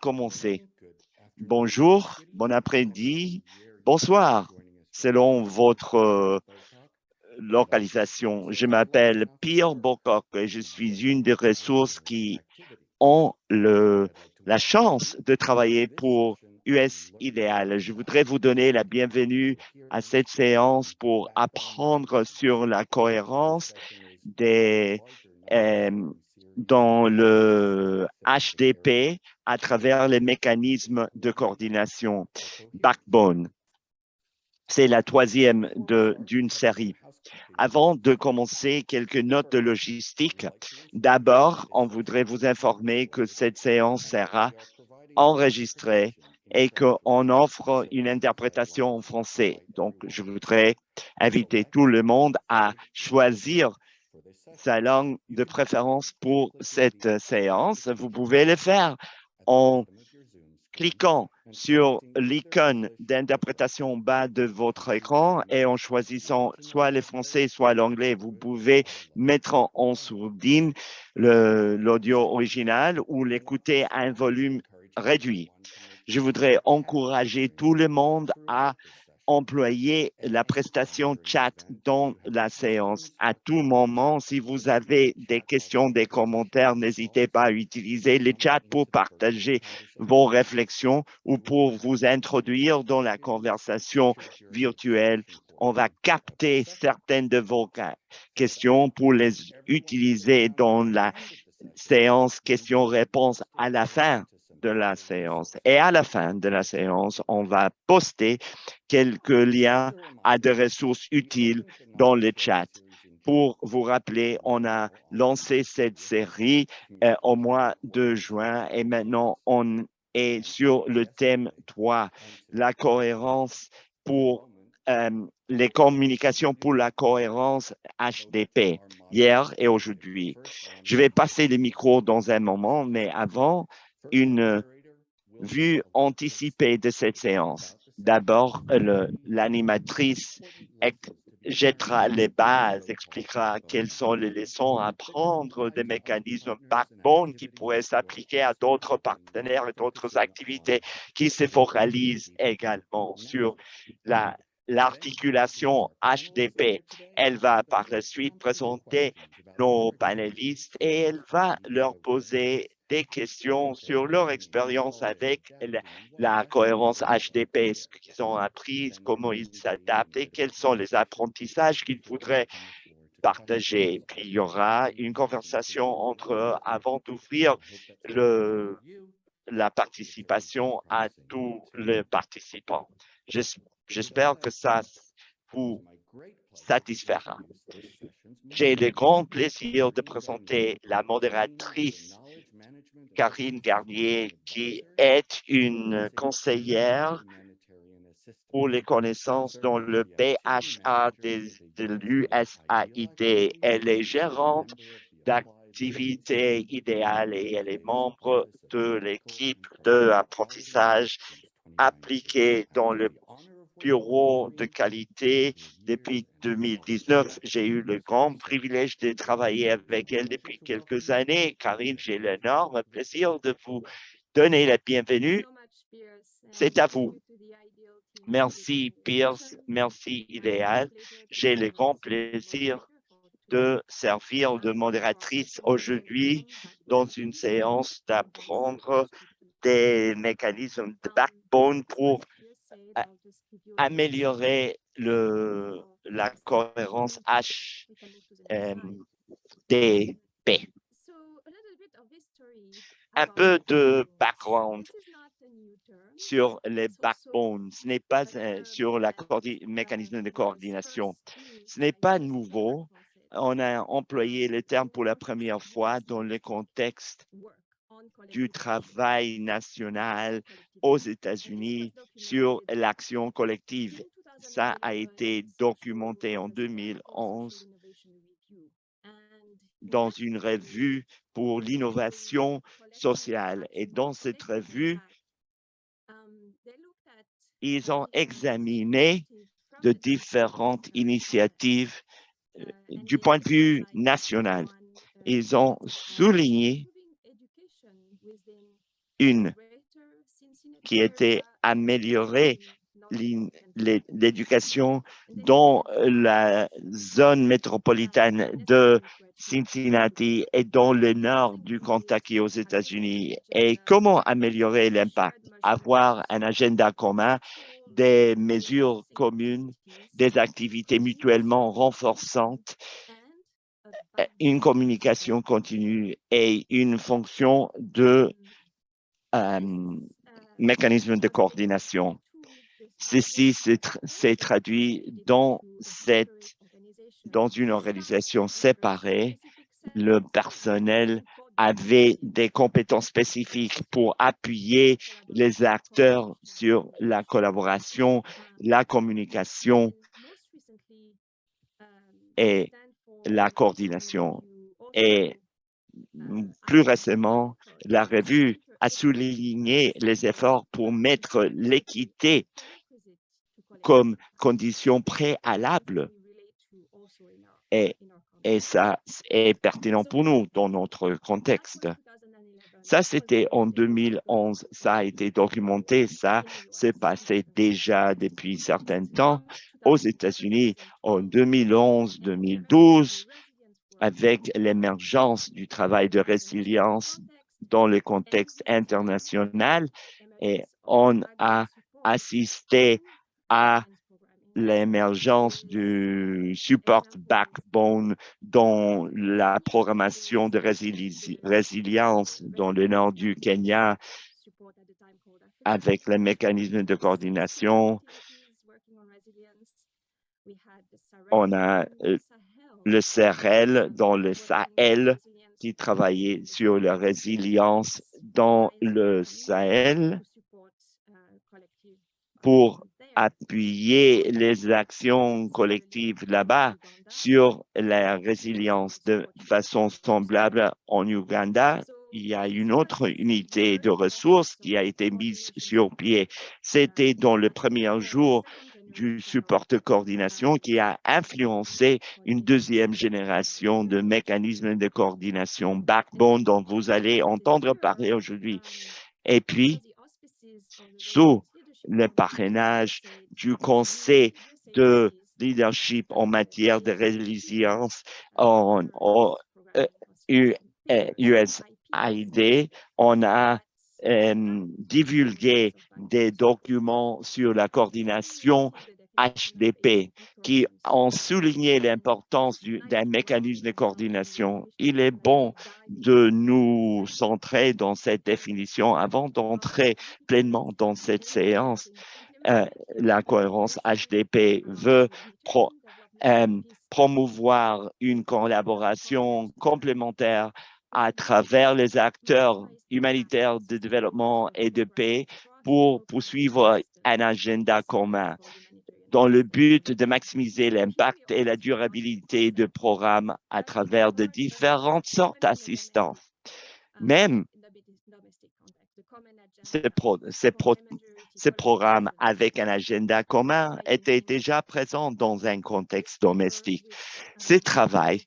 commencer. Bonjour, bon après-midi, bonsoir, selon votre localisation. Je m'appelle Pierre Bocock et je suis une des ressources qui ont la chance de travailler pour US Ideal. Je voudrais vous donner la bienvenue à cette séance pour apprendre sur la cohérence des, euh, dans le HDP à travers les mécanismes de coordination Backbone. C'est la troisième d'une série. Avant de commencer, quelques notes de logistique. D'abord, on voudrait vous informer que cette séance sera enregistrée et qu'on offre une interprétation en français. Donc, je voudrais inviter tout le monde à choisir sa langue de préférence pour cette séance. Vous pouvez le faire en cliquant sur l'icône d'interprétation en bas de votre écran et en choisissant soit le français, soit l'anglais. Vous pouvez mettre en sourdine l'audio original ou l'écouter à un volume réduit. Je voudrais encourager tout le monde à employer la prestation chat dans la séance. À tout moment, si vous avez des questions, des commentaires, n'hésitez pas à utiliser le chat pour partager vos réflexions ou pour vous introduire dans la conversation virtuelle. On va capter certaines de vos questions pour les utiliser dans la séance questions-réponses à la fin de la séance. Et à la fin de la séance, on va poster quelques liens à des ressources utiles dans le chat. Pour vous rappeler, on a lancé cette série au mois de juin et maintenant on est sur le thème 3, la cohérence pour les communications pour la cohérence HDP, hier et aujourd'hui. Je vais passer le micro dans un moment, mais avant, une vue anticipée de cette séance. D'abord, l'animatrice jettera les bases, expliquera quelles sont les leçons à apprendre des mécanismes backbone qui pourraient s'appliquer à d'autres partenaires et d'autres activités qui se focalisent également sur l'articulation HDP. Elle va par la suite présenter nos panélistes et elle va leur poser des questions sur leur expérience avec la cohérence HDP, ce qu'ils ont appris, comment ils s'adaptent et quels sont les apprentissages qu'ils voudraient partager. Puis il y aura une conversation entre eux avant d'ouvrir la participation à tous les participants. J'espère que ça vous satisfera. J'ai le grand plaisir de présenter la modératrice Karine Garnier, qui est une conseillère pour les connaissances dans le BHA de l'USAID. Elle est gérante d'activités idéales et elle est membre de l'équipe d'apprentissage appliqué dans le bureau de qualité depuis 2019. J'ai eu le grand privilège de travailler avec elle depuis quelques années. Karine, j'ai l'énorme plaisir de vous donner la bienvenue. C'est à vous. Merci, Pierce. Merci, Idéal. J'ai le grand plaisir de servir de modératrice aujourd'hui dans une séance d'apprendre des mécanismes de backbone pour améliorer la cohérence HDP. Un peu de background sur les backbones. Ce n'est pas sur le mécanisme de coordination. Ce n'est pas nouveau. On a employé le terme pour la première fois dans le contexte du travail national aux États-Unis sur l'action collective. Ça a été documenté en 2011 dans une revue pour l'innovation sociale. Et dans cette revue, ils ont examiné de différentes initiatives du point de vue national. Ils ont souligné une qui était améliorer l'éducation dans la zone métropolitaine de Cincinnati et dans le nord du Kentucky aux États-Unis. Et comment améliorer l'impact? Avoir un agenda commun, des mesures communes, des activités mutuellement renforçantes, une communication continue et une fonction de mécanisme de coordination. Ceci s'est traduit dans une organisation séparée. Le personnel avait des compétences spécifiques pour appuyer les acteurs sur la collaboration, la communication et la coordination. Et plus récemment, la revue a souligné les efforts pour mettre l'équité comme condition préalable. Et ça est pertinent pour nous dans notre contexte. Ça, c'était en 2011. Ça a été documenté. Ça s'est passé déjà depuis un certain temps aux États-Unis en 2011-2012 avec l'émergence du travail de résilience dans le contexte international. Et on a assisté à l'émergence du support backbone dans la programmation de résilience dans le nord du Kenya avec les mécanismes de coordination. On a le CEREL dans le Sahel qui travaillait sur la résilience dans le Sahel pour appuyer les actions collectives là-bas sur la résilience de façon semblable en Ouganda. Il y a une autre unité de ressources qui a été mise sur pied. C'était dans le premier jour du support de coordination qui a influencé une deuxième génération de mécanismes de coordination backbone dont vous allez entendre parler aujourd'hui. Et puis, sous le parrainage du Conseil de leadership en matière de résilience en USAID, on a divulgué des documents sur la coordination HDP qui ont souligné l'importance d'un mécanisme de coordination. Il est bon de nous centrer dans cette définition avant d'entrer pleinement dans cette séance. La cohérence HDP veut promouvoir une collaboration complémentaire à travers les acteurs humanitaires de développement et de paix pour poursuivre un agenda commun dans le but de maximiser l'impact et la durabilité de programmes à travers de différentes sortes d'assistance. Même ces programmes avec un agenda commun étaient déjà présents dans un contexte domestique. Ce travail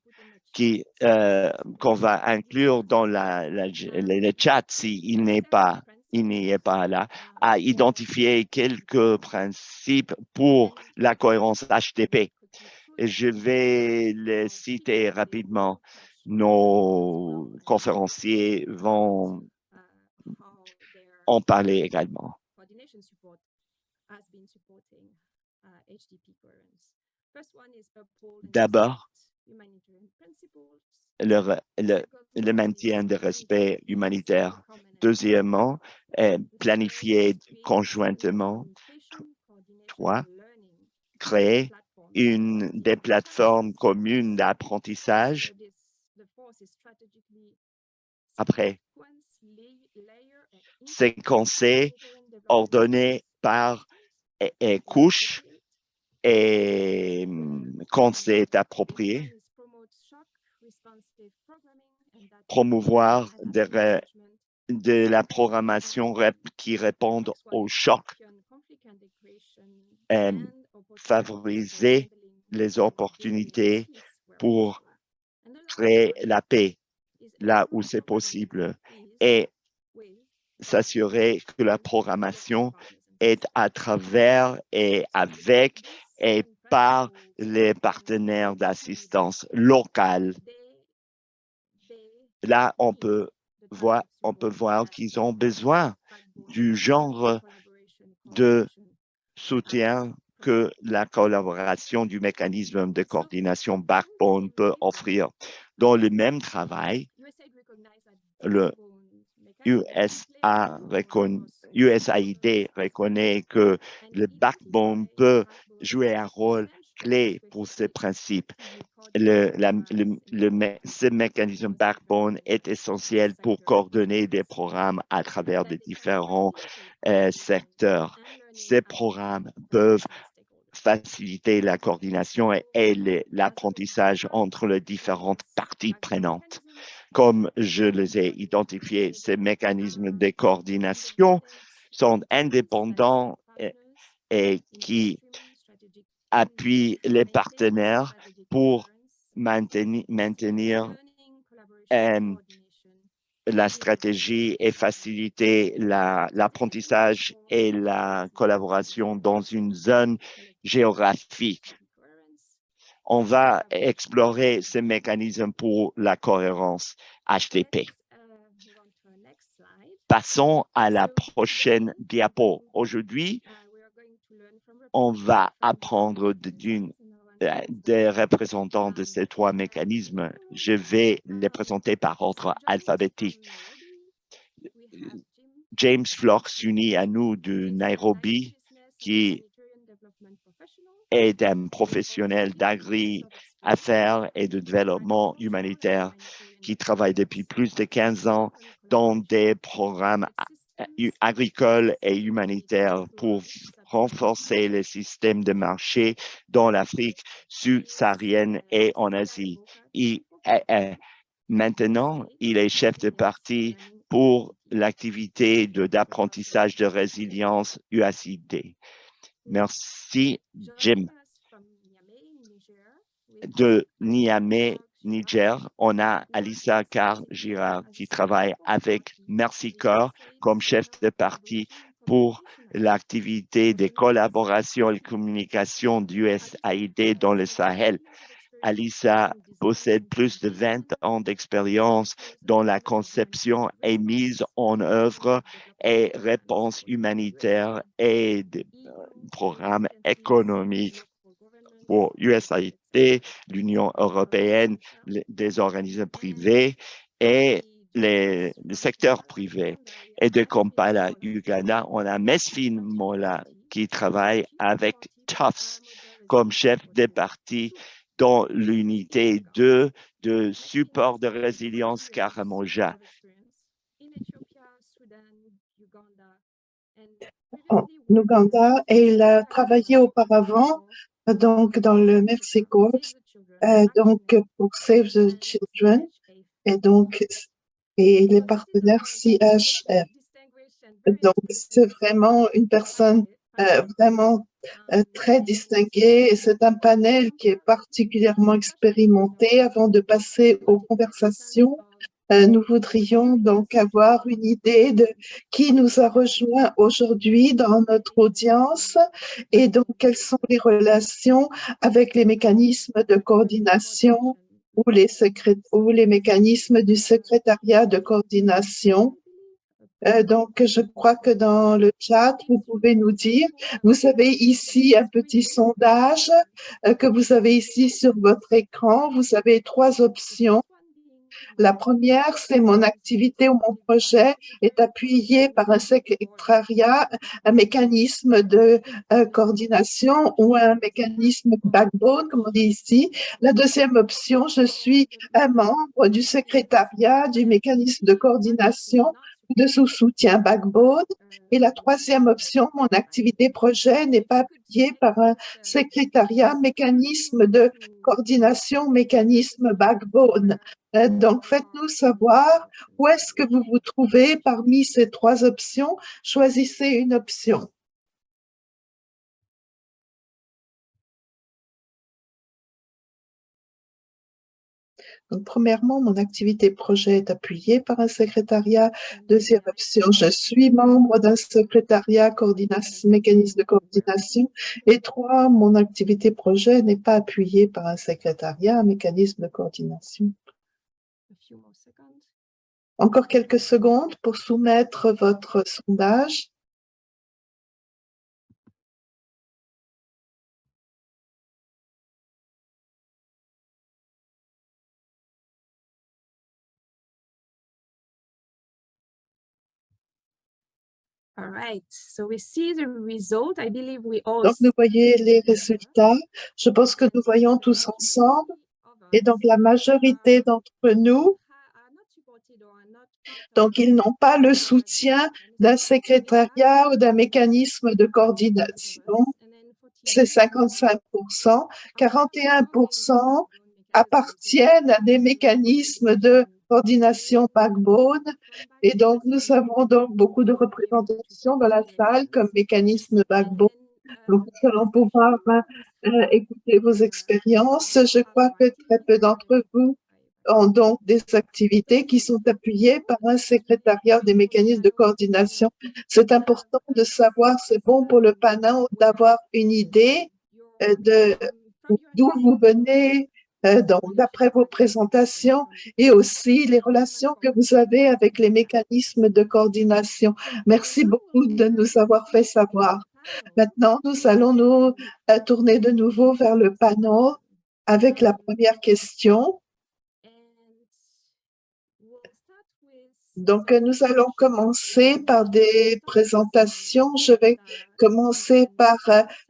qu'on va inclure dans le chat s'il n'y est pas là, à identifier quelques principes pour la cohérence HTP. Et je vais les citer rapidement. Nos conférenciers vont en parler également. D'abord, le maintien de respect humanitaire. Deuxièmement, planifier conjointement. 3, créer des plateformes communes d'apprentissage. Après, séquencer, ordonner par couche et quand c'est approprié, promouvoir de la programmation qui répond au choc, favoriser les opportunités pour créer la paix là où c'est possible et s'assurer que la programmation est à travers et avec et par les partenaires d'assistance locale. Là, on peut voir qu'ils ont besoin du genre de soutien que la collaboration du mécanisme de coordination Backbone peut offrir. Dans le même travail, le USAID reconnaît que le Backbone peut jouer un rôle clé pour ces principes. Ce mécanisme Backbone est essentiel pour coordonner des programmes à travers de différents secteurs. Ces programmes peuvent faciliter la coordination et l'apprentissage entre les différentes parties prenantes. Comme je les ai identifiés, ces mécanismes de coordination sont indépendants et qui appuient les partenaires pour maintenir la stratégie et faciliter l'apprentissage et la collaboration dans une zone géographique. On va explorer ces mécanismes pour la cohérence HTTP. Passons à la prochaine diapo. Aujourd'hui, on va apprendre des représentants de ces trois mécanismes. Je vais les présenter par ordre alphabétique. James Flox, uni à nous de Nairobi, qui est un professionnel d'agri-affaires et de développement humanitaire qui travaille depuis plus de 15 ans dans des programmes agricoles et humanitaires pour renforcer les systèmes de marché dans l'Afrique subsaharienne et en Asie. Maintenant, il est chef de parti pour l'activité d'apprentissage de résilience USAID. Merci, Jim. De Niamey, Niger, on a Alissa Carr-Girard qui travaille avec Mercy Corps comme chef de parti pour l'activité de collaboration et communication d'USAID dans le Sahel. Alissa possède plus de 20 ans d'expérience dans la conception et mise en œuvre et réponse humanitaire et des programmes économiques pour USAID, l'Union européenne, des organismes privés et le secteur privé. Et de Kampala, Uganda, on a Mesfin Mola qui travaille avec Tufts comme chef de parti dans l'unité 2 de support de résilience Karamoja. En Ouganda, et il a travaillé auparavant donc dans le Mercy Corps, donc pour Save the Children, et les partenaires CHF. Donc c'est vraiment une personne vraiment très distinguée, et c'est un panel qui est particulièrement expérimenté. Avant de passer aux conversations, nous voudrions donc avoir une idée de qui nous a rejoint aujourd'hui dans notre audience et donc quelles sont les relations avec les mécanismes de coordination ou les mécanismes du secrétariat de coordination. Donc, je crois que dans le chat, vous pouvez nous dire, vous avez ici un petit sondage que vous avez ici sur votre écran. Vous avez 3 options. La première, c'est mon activité ou mon projet est appuyé par un secrétariat, un mécanisme de coordination ou un mécanisme backbone, comme on dit ici. La deuxième option, je suis un membre du secrétariat du mécanisme de coordination de sous-soutien backbone. Et la troisième option, mon activité projet n'est pas appuyée par un secrétariat, mécanisme de coordination, mécanisme backbone. Donc, faites-nous savoir où est-ce que vous vous trouvez parmi ces 3 options. Choisissez une option. Donc, premièrement, mon activité projet est appuyée par un secrétariat. Deuxième option, je suis membre d'un secrétariat, mécanisme de coordination. Et trois, mon activité projet n'est pas appuyée par un secrétariat, un mécanisme de coordination. Encore quelques secondes pour soumettre votre sondage. Donc, nous voyons les résultats. Je pense que nous voyons tous ensemble. Et donc, la majorité d'entre nous, donc, ils n'ont pas le soutien d'un secrétariat ou d'un mécanisme de coordination. C'est 55%. 41% appartiennent à des mécanismes de coordination backbone. Et donc, nous avons donc beaucoup de représentation dans la salle comme mécanisme backbone. Donc, nous allons pouvoir écouter vos expériences. Je crois que très peu d'entre vous ont donc des activités qui sont appuyées par un secrétariat des mécanismes de coordination. C'est important de savoir, c'est bon pour le panel d'avoir une idée de d'où vous venez, d'après vos présentations et aussi les relations que vous avez avec les mécanismes de coordination. Merci beaucoup de nous avoir fait savoir. Maintenant, nous allons nous tourner de nouveau vers le panel avec la première question. Donc, nous allons commencer par des présentations. Je vais commencer par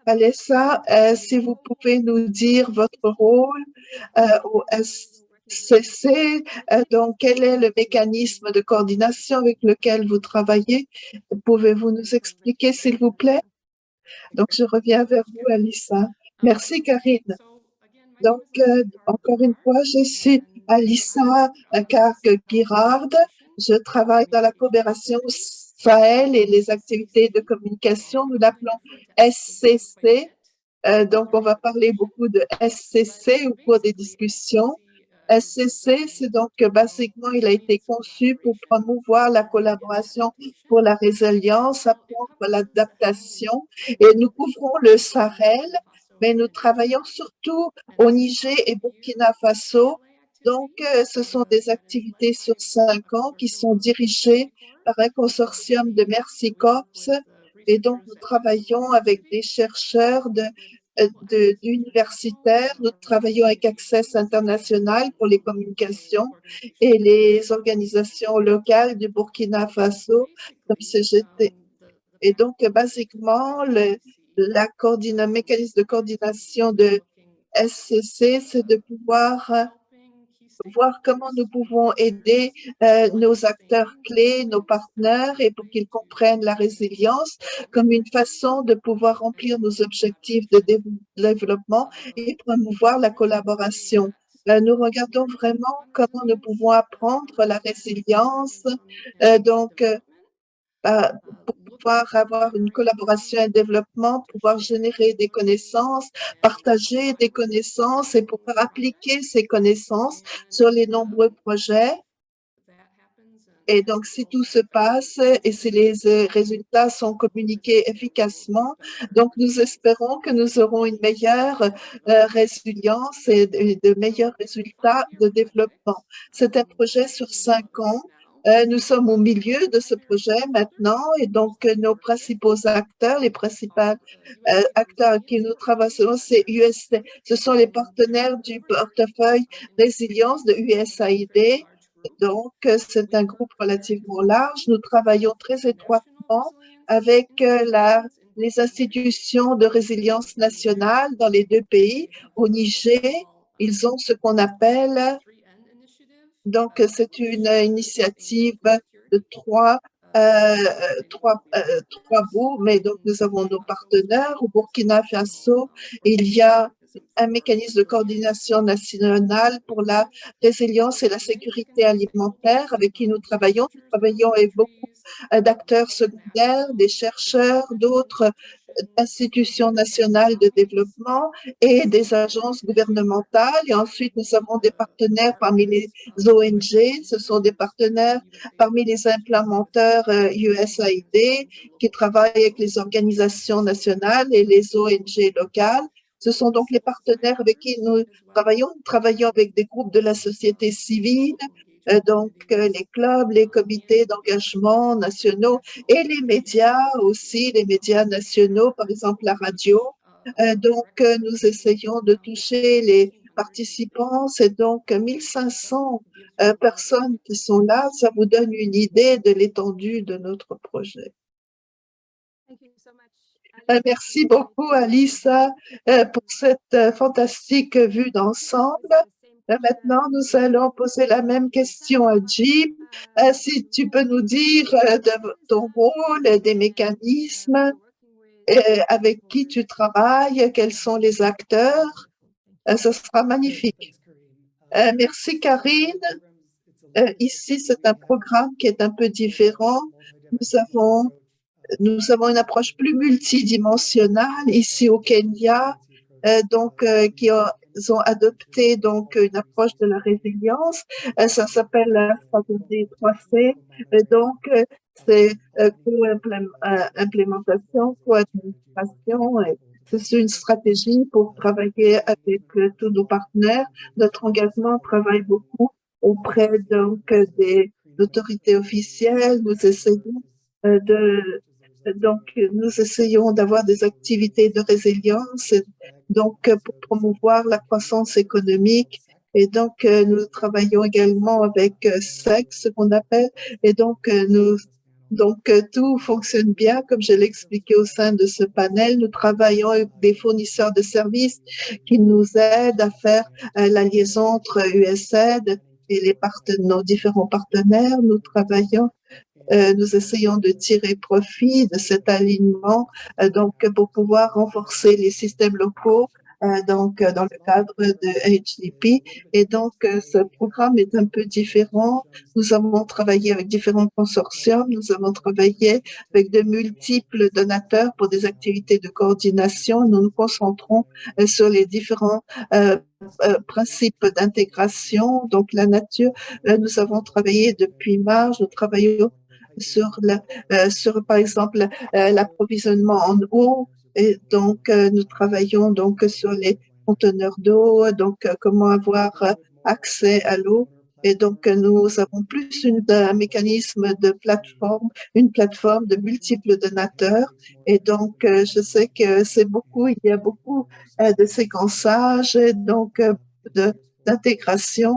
Alessa. Si vous pouvez nous dire votre rôle au SCC, donc quel est le mécanisme de coordination avec lequel vous travaillez? Pouvez-vous nous expliquer, s'il vous plaît? Donc, je reviens vers vous, Alissa. Merci, Karine. Donc, encore une fois, je suis Alissa Karg-Girard. Je travaille dans la coopération Sahel et les activités de communication. Nous l'appelons SCC. Donc, on va parler beaucoup de SCC au cours des discussions. SCC, c'est donc basiquement, il a été conçu pour promouvoir la collaboration pour la résilience, apprendre l'adaptation. Et nous couvrons le Sahel, mais nous travaillons surtout au Niger et Burkina Faso. Donc, ce sont des activités sur 5 ans qui sont dirigées par un consortium de Mercy Corps. Et donc, nous travaillons avec des chercheurs d'universitaires. Nous travaillons avec Access International pour les communications et les organisations locales du Burkina Faso comme CGT. Et donc, basiquement, le mécanisme de coordination de SCC, c'est de pouvoir voir comment nous pouvons aider nos acteurs clés, nos partenaires, et pour qu'ils comprennent la résilience comme une façon de pouvoir remplir nos objectifs de développement et promouvoir la collaboration. Nous regardons vraiment comment nous pouvons apprendre la résilience, pour pouvoir avoir une collaboration et un développement, pouvoir générer des connaissances, partager des connaissances et pouvoir appliquer ces connaissances sur les nombreux projets. Et donc, si tout se passe et si les résultats sont communiqués efficacement, donc nous espérons que nous aurons une meilleure résilience et de meilleurs résultats de développement. C'est un projet sur 5 ans. Nous sommes au milieu de ce projet maintenant et donc nos principaux acteurs, les principaux acteurs avec qui nous travaillons, c'est USD. Ce sont les partenaires du portefeuille résilience de USAID. Donc, c'est un groupe relativement large. Nous travaillons très étroitement avec les institutions de résilience nationale dans les deux pays. Au Niger, ils ont ce qu'on appelle, donc c'est une initiative de trois bouts, mais donc nous avons nos partenaires. Au Burkina Faso, il y a un mécanisme de coordination nationale pour la résilience et la sécurité alimentaire avec qui nous travaillons. Nous travaillons avec beaucoup d'acteurs secondaires, des chercheurs, d'autres institutions nationales de développement et des agences gouvernementales. Et ensuite, nous avons des partenaires parmi les ONG. Ce sont des partenaires parmi les implémenteurs USAID qui travaillent avec les organisations nationales et les ONG locales. Ce sont donc les partenaires avec qui nous travaillons. Nous travaillons avec des groupes de la société civile, donc les clubs, les comités d'engagement nationaux et les médias aussi, les médias nationaux, par exemple la radio. Nous essayons de toucher les participants. C'est donc 1500 personnes qui sont là. Ça vous donne une idée de l'étendue de notre projet. Merci beaucoup, Alissa, pour cette fantastique vue d'ensemble. Maintenant, nous allons poser la même question à Jim. Si tu peux nous dire de ton rôle, des mécanismes, avec qui tu travailles, quels sont les acteurs, ce sera magnifique. Merci, Karine. Ici, c'est un programme qui est un peu différent. Nous avons une approche plus multidimensionnelle ici au Kenya, qui ont adopté donc une approche de la résilience. Ça s'appelle la stratégie 3C. C'est co-implémentation, co-administration. C'est une stratégie pour travailler avec tous nos partenaires. Notre engagement travaille beaucoup auprès des autorités officielles. Nous essayons nous essayons d'avoir des activités de résilience, pour promouvoir la croissance économique. Et nous travaillons également avec SEC, ce qu'on appelle, et tout fonctionne bien, comme je l'ai expliqué au sein de ce panel. Nous travaillons avec des fournisseurs de services qui nous aident à faire la liaison entre USAID et nos différents partenaires. Nous essayons de tirer profit de cet alignement, pour pouvoir renforcer les systèmes locaux, dans le cadre de HDP. Et ce programme est un peu différent. Nous avons travaillé avec différents consortiums. Nous avons travaillé avec de multiples donateurs pour des activités de coordination. Nous nous concentrons sur les différents principes d'intégration. Donc, la nature, nous avons travaillé depuis mars. Nous travaillons sur par exemple l'approvisionnement en eau, et nous travaillons sur les conteneurs d'eau, comment avoir accès à l'eau. Et nous avons plus un mécanisme de plateforme, une plateforme de multiples donateurs. Et je sais que il y a beaucoup de séquençage, et d'intégration.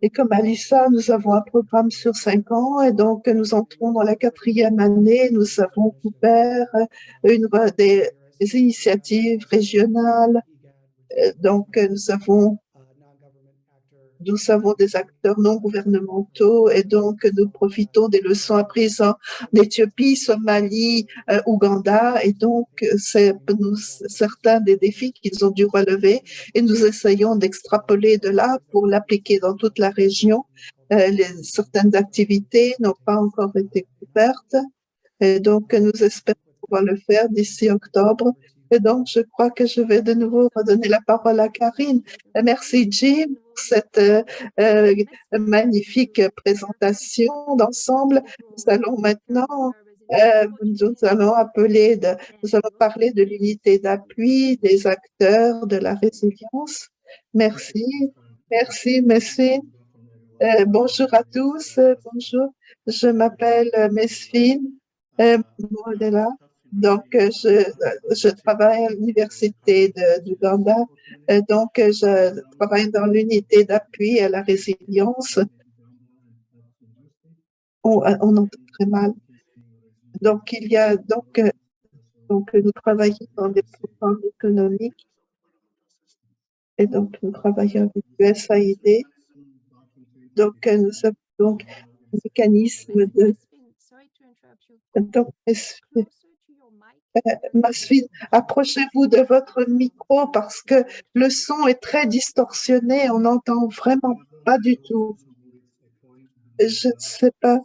Et comme Alissa, nous avons un programme sur 5 ans, et nous entrons dans la 4e année. Nous avons couvert des initiatives régionales. Nous avons des acteurs non gouvernementaux, et nous profitons des leçons apprises en Éthiopie, Somalie, Ouganda, et c'est certains des défis qu'ils ont dû relever, et nous essayons d'extrapoler de là pour l'appliquer dans toute la région. Certaines activités n'ont pas encore été couvertes, et nous espérons pouvoir le faire d'ici octobre. Et je crois que je vais de nouveau redonner la parole à Karine. Merci, Jim, pour cette magnifique présentation d'ensemble. Nous allons maintenant nous allons parler de l'unité d'appui des acteurs de la résilience. Merci, merci. Bonjour à tous, bonjour. Je m'appelle Mesfine Modela. Je travaille à l'université d'Ouganda. Je travaille dans l'unité d'appui à la résilience. On entend très mal. Nous travaillons dans des programmes économiques, et nous travaillons avec USAID. Nous avons un mécanisme de... Masfine, approchez-vous de votre micro parce que le son est très distorsionné, on n'entend vraiment pas du tout. Je ne sais pas,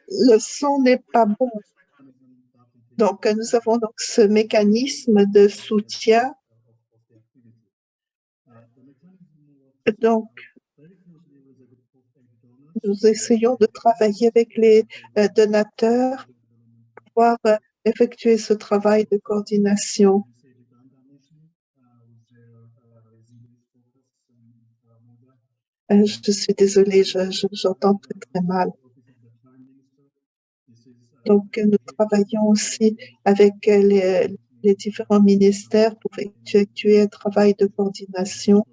le son n'est pas bon. Donc, nous avons donc ce mécanisme de soutien. Donc, nous essayons de travailler avec les donateurs pour pouvoir effectuer ce travail de coordination. Je suis désolée, j'entends très, très mal. Donc, nous travaillons aussi avec les différents ministères pour effectuer un travail de coordination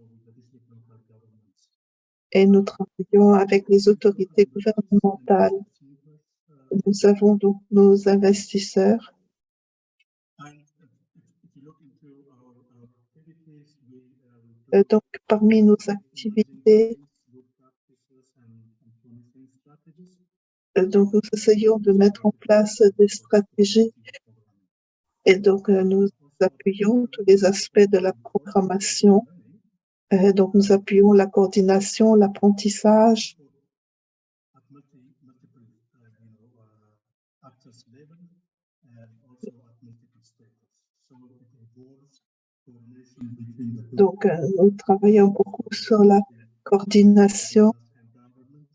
et nous travaillons avec les autorités gouvernementales. Nous avons donc nos investisseurs. Donc, parmi nos activités, donc nous essayons de mettre en place des stratégies et donc nous appuyons tous les aspects de la programmation. Donc, nous appuyons la coordination, l'apprentissage. Donc, nous travaillons beaucoup sur la coordination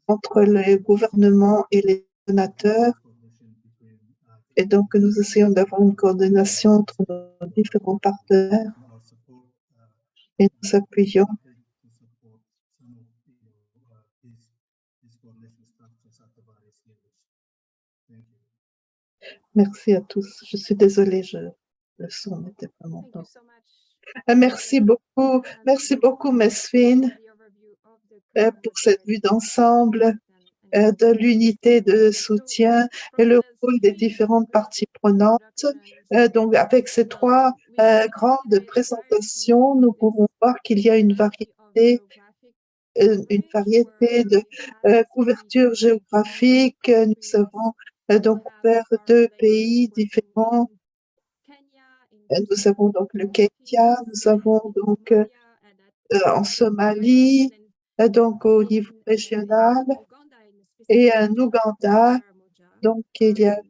entre les gouvernements et les donateurs. Et donc, nous essayons d'avoir une coordination entre nos différents partenaires et nous appuyons. Merci à tous. Je suis désolée, le son n'était pas bon. Merci beaucoup, Mesfin, pour cette vue d'ensemble de l'unité de soutien et le rôle des différentes parties prenantes. Donc, avec ces trois grandes présentations, nous pouvons voir qu'il y a une variété de couverture géographique. Nous avons donc couvert 2 pays différents. Nous avons donc le Kenya, nous avons donc en Somalie, donc au niveau régional, et en Ouganda. Donc, il y a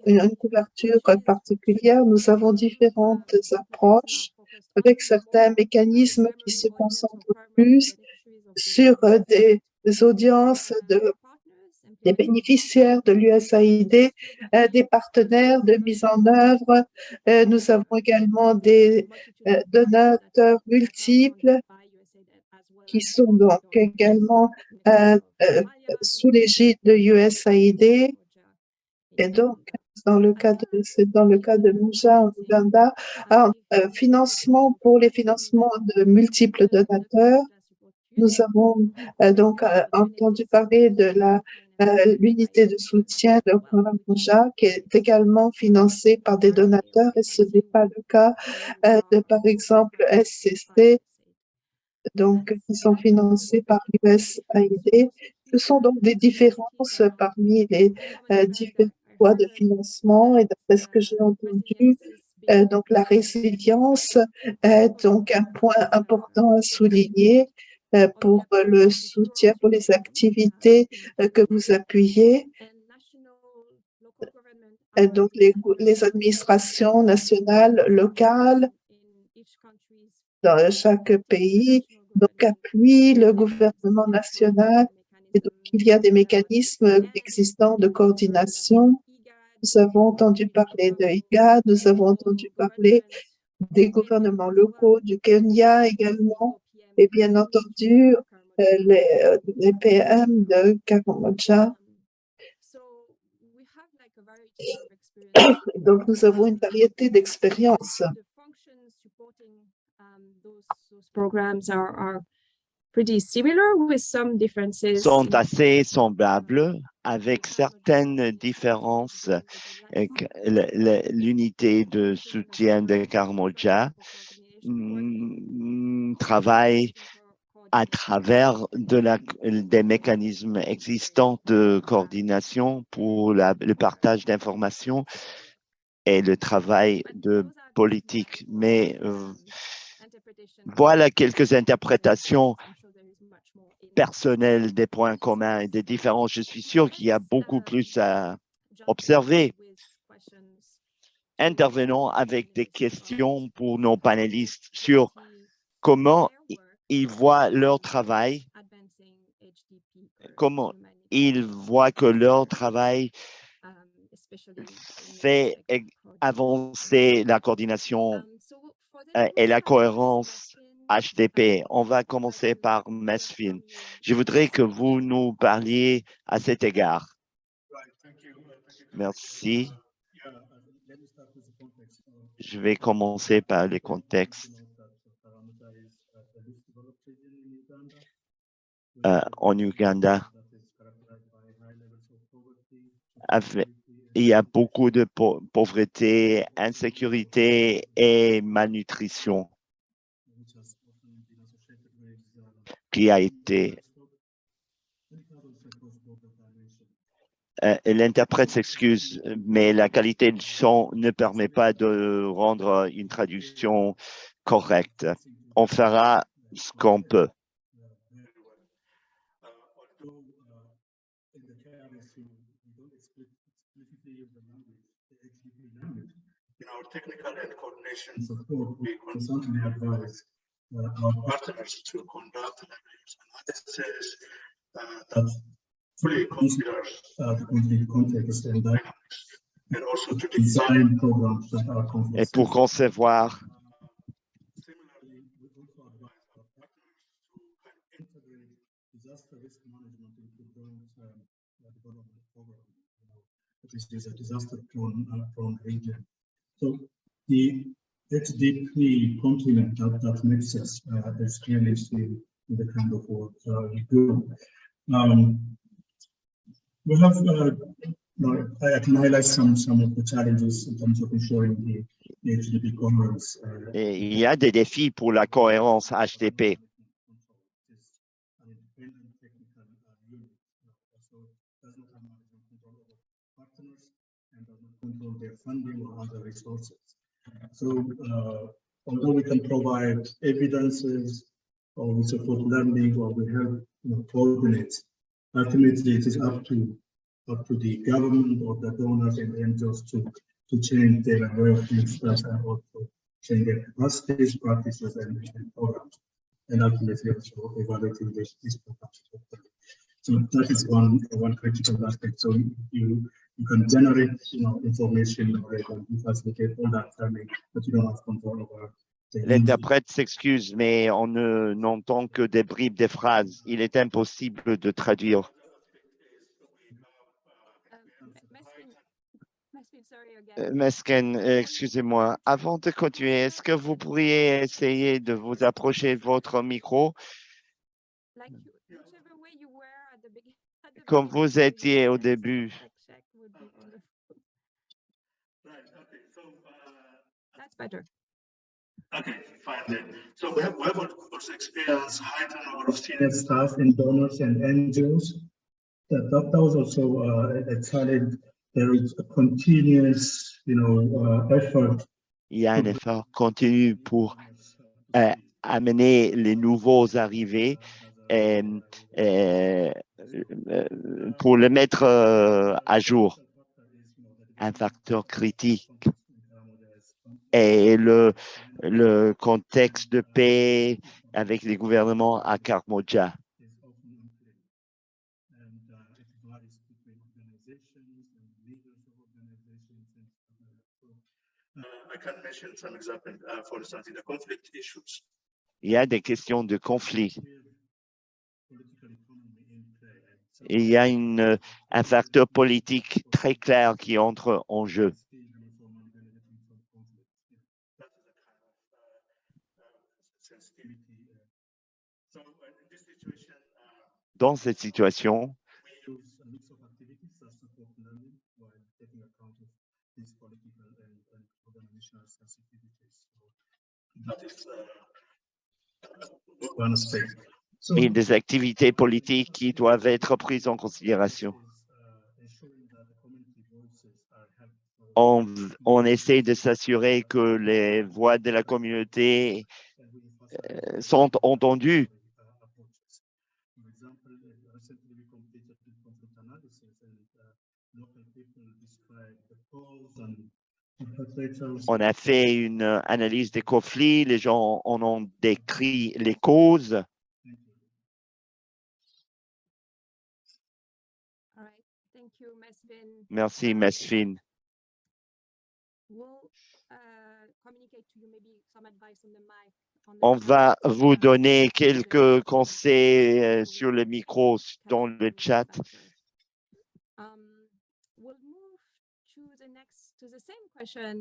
une couverture particulière. Nous avons différentes approches avec certains mécanismes qui se concentrent plus sur des audiences des bénéficiaires de l'USAID, des partenaires de mise en œuvre. Nous avons également des donateurs multiples qui sont donc également sous l'égide de USAID. Et donc, c'est dans le cas de Mouja en Ouganda, financement pour les financements de multiples donateurs. Nous avons donc entendu parler de l'unité de soutien de Mouja qui est également financée par des donateurs et ce n'est pas le cas de, par exemple, SCC, donc qui sont financés par l'USAID. Ce sont donc des différences parmi les différents voies de financement et d'après ce que j'ai entendu, donc la résilience est donc un point important à souligner pour le soutien pour les activités que vous appuyez. Donc les administrations nationales, locales dans chaque pays donc appuient le gouvernement national et donc il y a des mécanismes existants de coordination. Nous avons entendu parler de IGAD, nous avons entendu parler des gouvernements locaux du Kenya également, et bien entendu les PM de Karamoja. Donc nous avons une variété d'expériences. Sont assez semblables avec certaines différences. L'unité de soutien de Karamoja travaille à travers des mécanismes existants de coordination pour le partage d'informations et le travail de politique. Mais voilà quelques interprétations personnel des points communs et des différences. Je suis sûr qu'il y a beaucoup plus à observer. Intervenons avec des questions pour nos panélistes sur comment ils voient leur travail, comment ils voient que leur travail fait avancer la coordination et la cohérence HDP. On va commencer par Mesfin. Je voudrais que vous nous parliez à cet égard. Merci. Je vais commencer par les contextes. En Ouganda, il y a beaucoup de pauvreté, insécurité et malnutrition qui a été. L'interprète s'excuse, mais la qualité du son ne permet pas de rendre une traduction correcte. On fera ce qu'on peut. In our technical and coordination support, we constantly advise our partners to conduct language analysis that fully considers the complete context and dynamics, and also to design programs that are complex. Et pour concevoir Similarly, we also advise our partners to integrate disaster risk management into joint development programs. This is a disaster-prone region. So the HDP continent that makes us is clearly seen in the kind of work we do. We have, I can highlight some of the challenges in terms of ensuring the HDP governance. il y a des défis pour la cohérence HDP. Control their funding or other resources. So although we can provide evidences or we support learning or we help coordinate, ultimately it is up to the government or the donors and NGOs to change their way of things and also change their capacities, practices and programs, and ultimately also evaluating these programs. So that is one critical aspect. So you can generate information or you facilitate all that learning, but you don't have control over. L'interprète s'excuse, mais on n'entend que des bribes des phrases. Il est impossible de traduire. Mesken, excusez-moi. Avant de continuer, est-ce que vous pourriez essayer de vous approcher votre micro comme vous étiez au début? That's better. Okay, fine then. So we have also experienced high turnover of senior staff in donors and NGOs. That was also a challenge. There is a continuous, effort. Il y a un effort continu pour amener les nouveaux arrivés pour le mettre à jour. Un facteur critique et le contexte de paix avec les gouvernements à Kamboja. I can mention some examples, for instance, in the conflict issues. Il y a des questions de conflit. Il y a un facteur politique très clair qui entre en jeu. Dans cette situation, et des activités politiques qui doivent être prises en considération. On essaie de s'assurer que les voix de la communauté sont entendues. On a fait une analyse des conflits, les gens en ont décrit les causes. Merci, Mesfin. On va vous donner quelques conseils sur le micro dans le chat.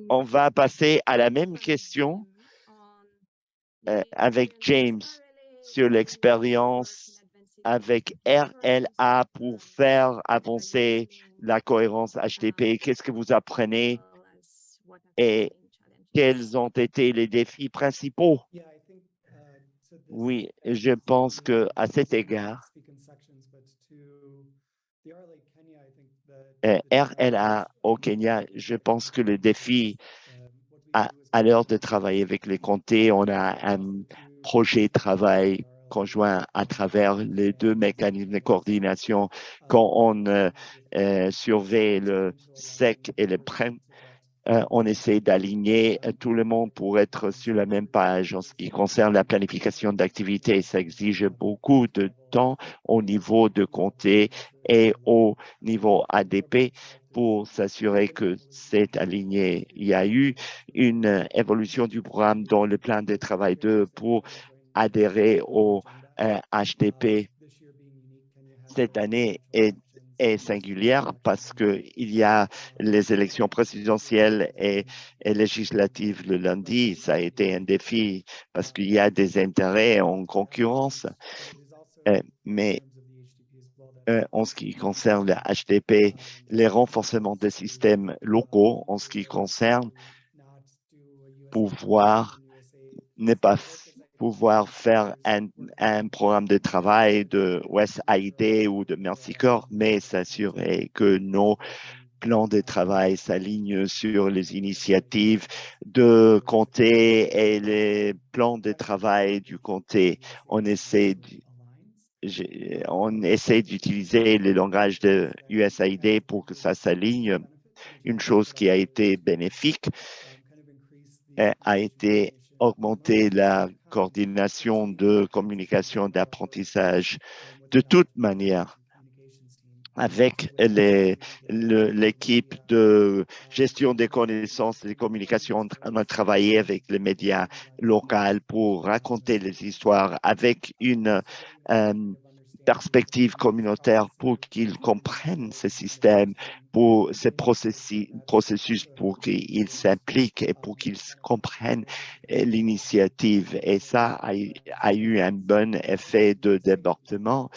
On va passer à la même question avec James sur l'expérience avec RLA pour faire avancer la cohérence HTTP. Qu'est-ce que vous apprenez et quels ont été les défis principaux? Oui, je pense qu'à cet égard, RLA au Kenya, je pense que le défi à l'heure de travailler avec les comtés, on a un projet de travail conjoint à travers les deux mécanismes de coordination. Quand on surveille le SEC et le PREM, on essaie d'aligner tout le monde pour être sur la même page en ce qui concerne la planification d'activités. Ça exige beaucoup de temps au niveau de comté et au niveau ADP pour s'assurer que c'est aligné. Il y a eu une évolution du programme dans le plan de travail 2 pour adhérer au HDP cette année est singulière parce qu'il y a les élections présidentielles et législatives le lundi. Ça a été un défi parce qu'il y a des intérêts en concurrence. Mais en ce qui concerne le HDP, les renforcements des systèmes locaux, en ce qui concerne pouvoir faire un programme de travail de USAID ou de Mercy Corps, mais s'assurer que nos plans de travail s'alignent sur les initiatives de comté et les plans de travail du comté. On essaie d'utiliser le langage de USAID pour que ça s'aligne. Une chose qui a été bénéfique a été augmenter la coordination de communication d'apprentissage. De toute manière, avec l'équipe de gestion des connaissances et des communications, on a travaillé avec les médias locaux pour raconter les histoires avec une perspective communautaire pour qu'ils comprennent ce système, pour ce processus, pour qu'ils s'impliquent et pour qu'ils comprennent l'initiative. Et ça a eu un bon effet de débordement.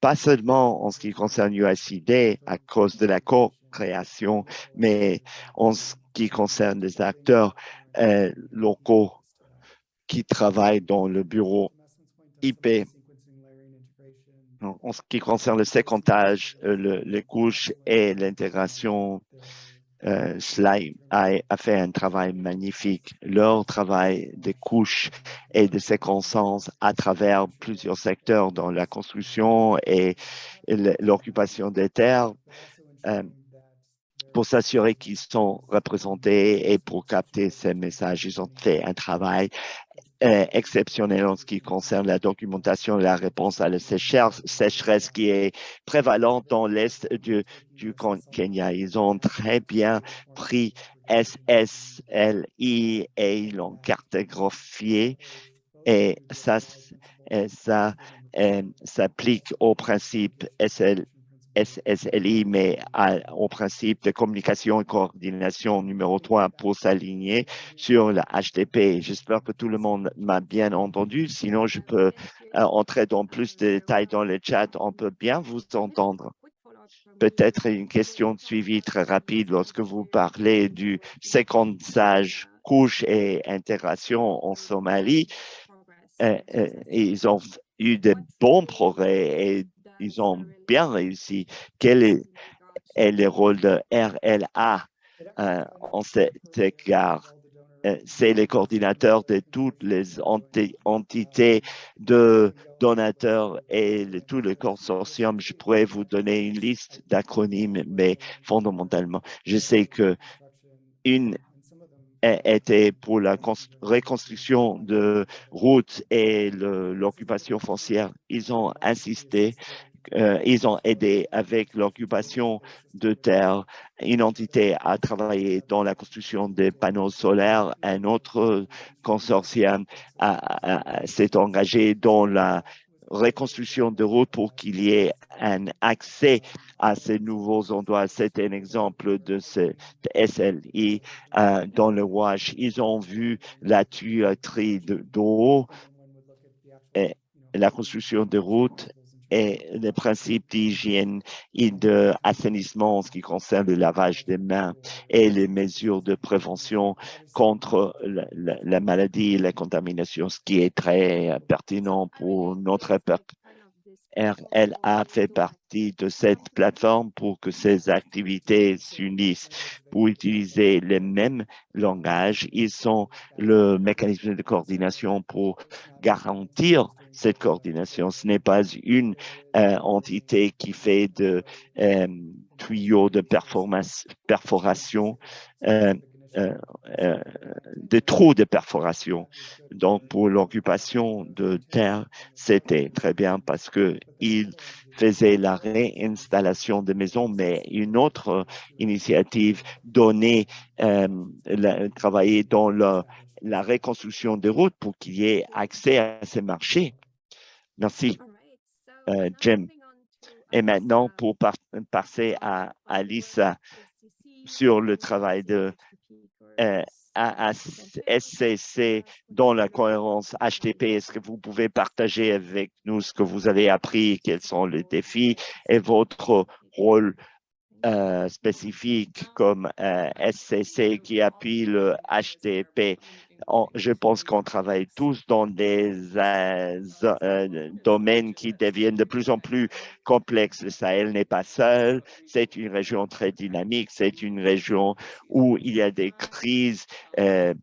Pas seulement en ce qui concerne USAID à cause de la co-création, mais en ce qui concerne les acteurs locaux qui travaillent dans le bureau IP. En ce qui concerne le séquentage, les couches et l'intégration, Slime a fait un travail magnifique. Leur travail de couches et de séquençage à travers plusieurs secteurs dans la construction et l'occupation des terres pour s'assurer qu'ils sont représentés et pour capter ces messages. Ils ont fait un travail exceptionnel en ce qui concerne la documentation et la réponse à la sécheresse qui est prévalente dans l'est du Kenya. Ils ont très bien pris SSLI et ils l'ont cartographié et ça s'applique au principe SSLI, mais au principe de communication et coordination numéro 3 pour s'aligner sur la HTTP. J'espère que tout le monde m'a bien entendu. Sinon, je peux entrer dans plus de détails dans le chat. On peut bien vous entendre. Peut-être une question de suivi très rapide lorsque vous parlez du séquençage couche et intégration en Somalie. Ils ont eu de bons progrès et ils ont bien réussi. Quel est le rôle de RLA en cet égard? c'est les coordinateurs de toutes les entités de donateurs et tout le consortium. Je pourrais vous donner une liste d'acronymes, mais fondamentalement, je sais que une était pour la reconstruction de routes et l'occupation foncière. Ils ont insisté, ils ont aidé avec l'occupation de terre. Une entité a travaillé dans la construction des panneaux solaires. Un autre consortium s'est engagé dans la reconstruction de routes pour qu'il y ait un accès à ces nouveaux endroits. C'est un exemple de ce SLI dans le WASH. Ils ont vu la tuyauterie d'eau et la construction de routes et les principes d'hygiène et d'assainissement en ce qui concerne le lavage des mains et les mesures de prévention contre la maladie et la contamination, ce qui est très pertinent pour notre époque. Elle a fait partie de cette plateforme pour que ces activités s'unissent pour utiliser les mêmes langages. Ils sont le mécanisme de coordination pour garantir cette coordination. Ce n'est pas une entité qui fait de tuyaux de perforation, euh, euh, euh, de trous de perforation. Donc, pour l'occupation de terre, c'était très bien parce que il faisait la réinstallation de maisons, mais une autre initiative donnait, travailler dans la reconstruction des routes pour qu'il y ait accès à ces marchés. Merci, Jim. Et maintenant, pour passer à Lisa sur le travail de SCC dans la cohérence HTP. Est-ce que vous pouvez partager avec nous ce que vous avez appris, quels sont les défis et votre rôle spécifique comme SCC qui appuie le HTP? Je pense qu'on travaille tous dans des domaines qui deviennent de plus en plus complexes. Le Sahel n'est pas seul, c'est une région très dynamique, c'est une région où il y a des crises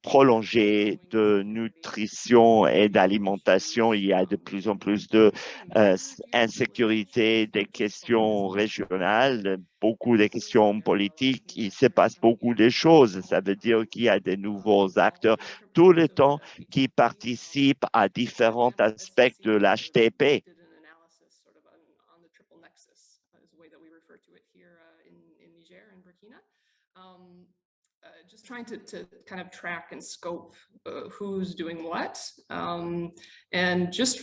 prolongées de nutrition et d'alimentation. Il y a de plus en plus de insécurité, des questions régionales, beaucoup de questions politiques. Il se passe beaucoup de choses. Ça veut dire qu'il y a de nouveaux acteurs tout le temps qui participent à différents aspects de l'HTP. Just trying to kind of track and scope who's doing what. And just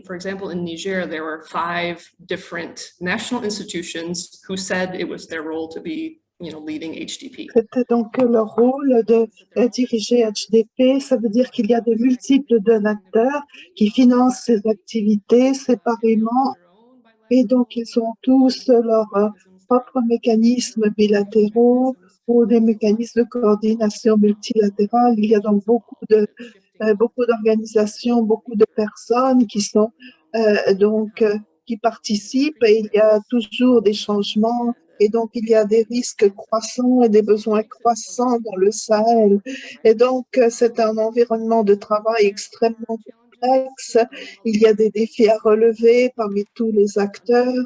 for example, in Niger, there were 5 different national institutions who said it was their role to be leading HDP. C'était donc leur rôle de diriger HDP. Ça veut dire qu'il y a de multiples donateurs qui financent ces activités séparément et donc ils ont tous leurs propres mécanismes bilatéraux ou des mécanismes de coordination multilatérale. Il y a donc beaucoup d'organisations, beaucoup de personnes qui sont qui participent et il y a toujours des changements. Et donc, il y a des risques croissants et des besoins croissants dans le Sahel. Et donc, c'est un environnement de travail extrêmement complexe. Il y a des défis à relever parmi tous les acteurs.